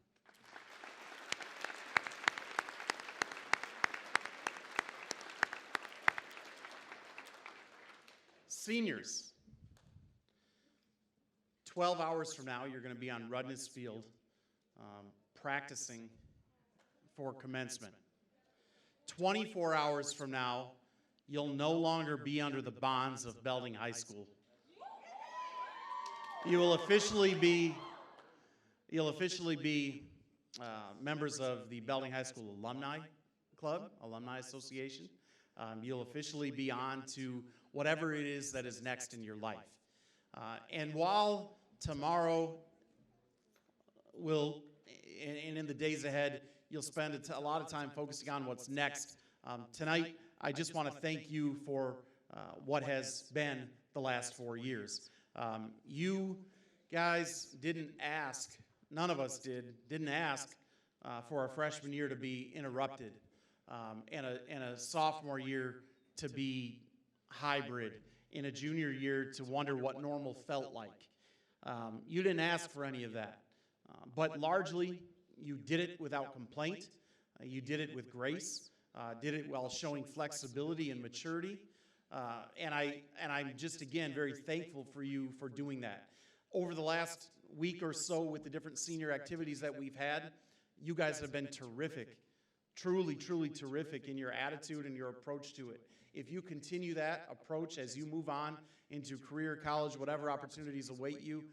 Seniors, 12 hours from now, you're going to be on Rudness Field practicing for commencement. 24 hours from now, you'll no longer be under the bonds of Belding High School. You will officially be members of the Belding High School Alumni Club, Alumni Association. You'll officially be on to whatever it is that is next in your life. And while tomorrow will, and in the days ahead, you'll spend a lot of time focusing on what's next, tonight I just want to thank you for what has been the last 4 years. You guys didn't ask, none of us didn't ask for our freshman year to be interrupted and a sophomore year to be hybrid, in a junior year to wonder what normal felt like. You didn't ask for any of that, but largely you did it without complaint. You did it with grace, did it while showing flexibility and maturity. And I'm just, again, very thankful for you for doing that. Over the last week or so with the different senior activities that we've had, you guys have been terrific, truly, truly terrific in your attitude and your approach to it. If you continue that approach as you move on into career, college, whatever opportunities await you,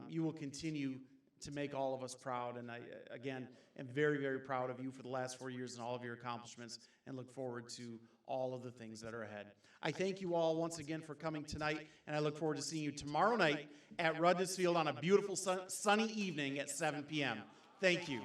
you will continue to make all of us proud. And I, again, am very, very proud of you for the last 4 years and all of your accomplishments, and look forward to all of the things that are ahead. I thank you all once again for coming tonight, and I look forward to seeing you tomorrow night at Rudness Field on a beautiful sunny evening at 7 p.m. Thank you.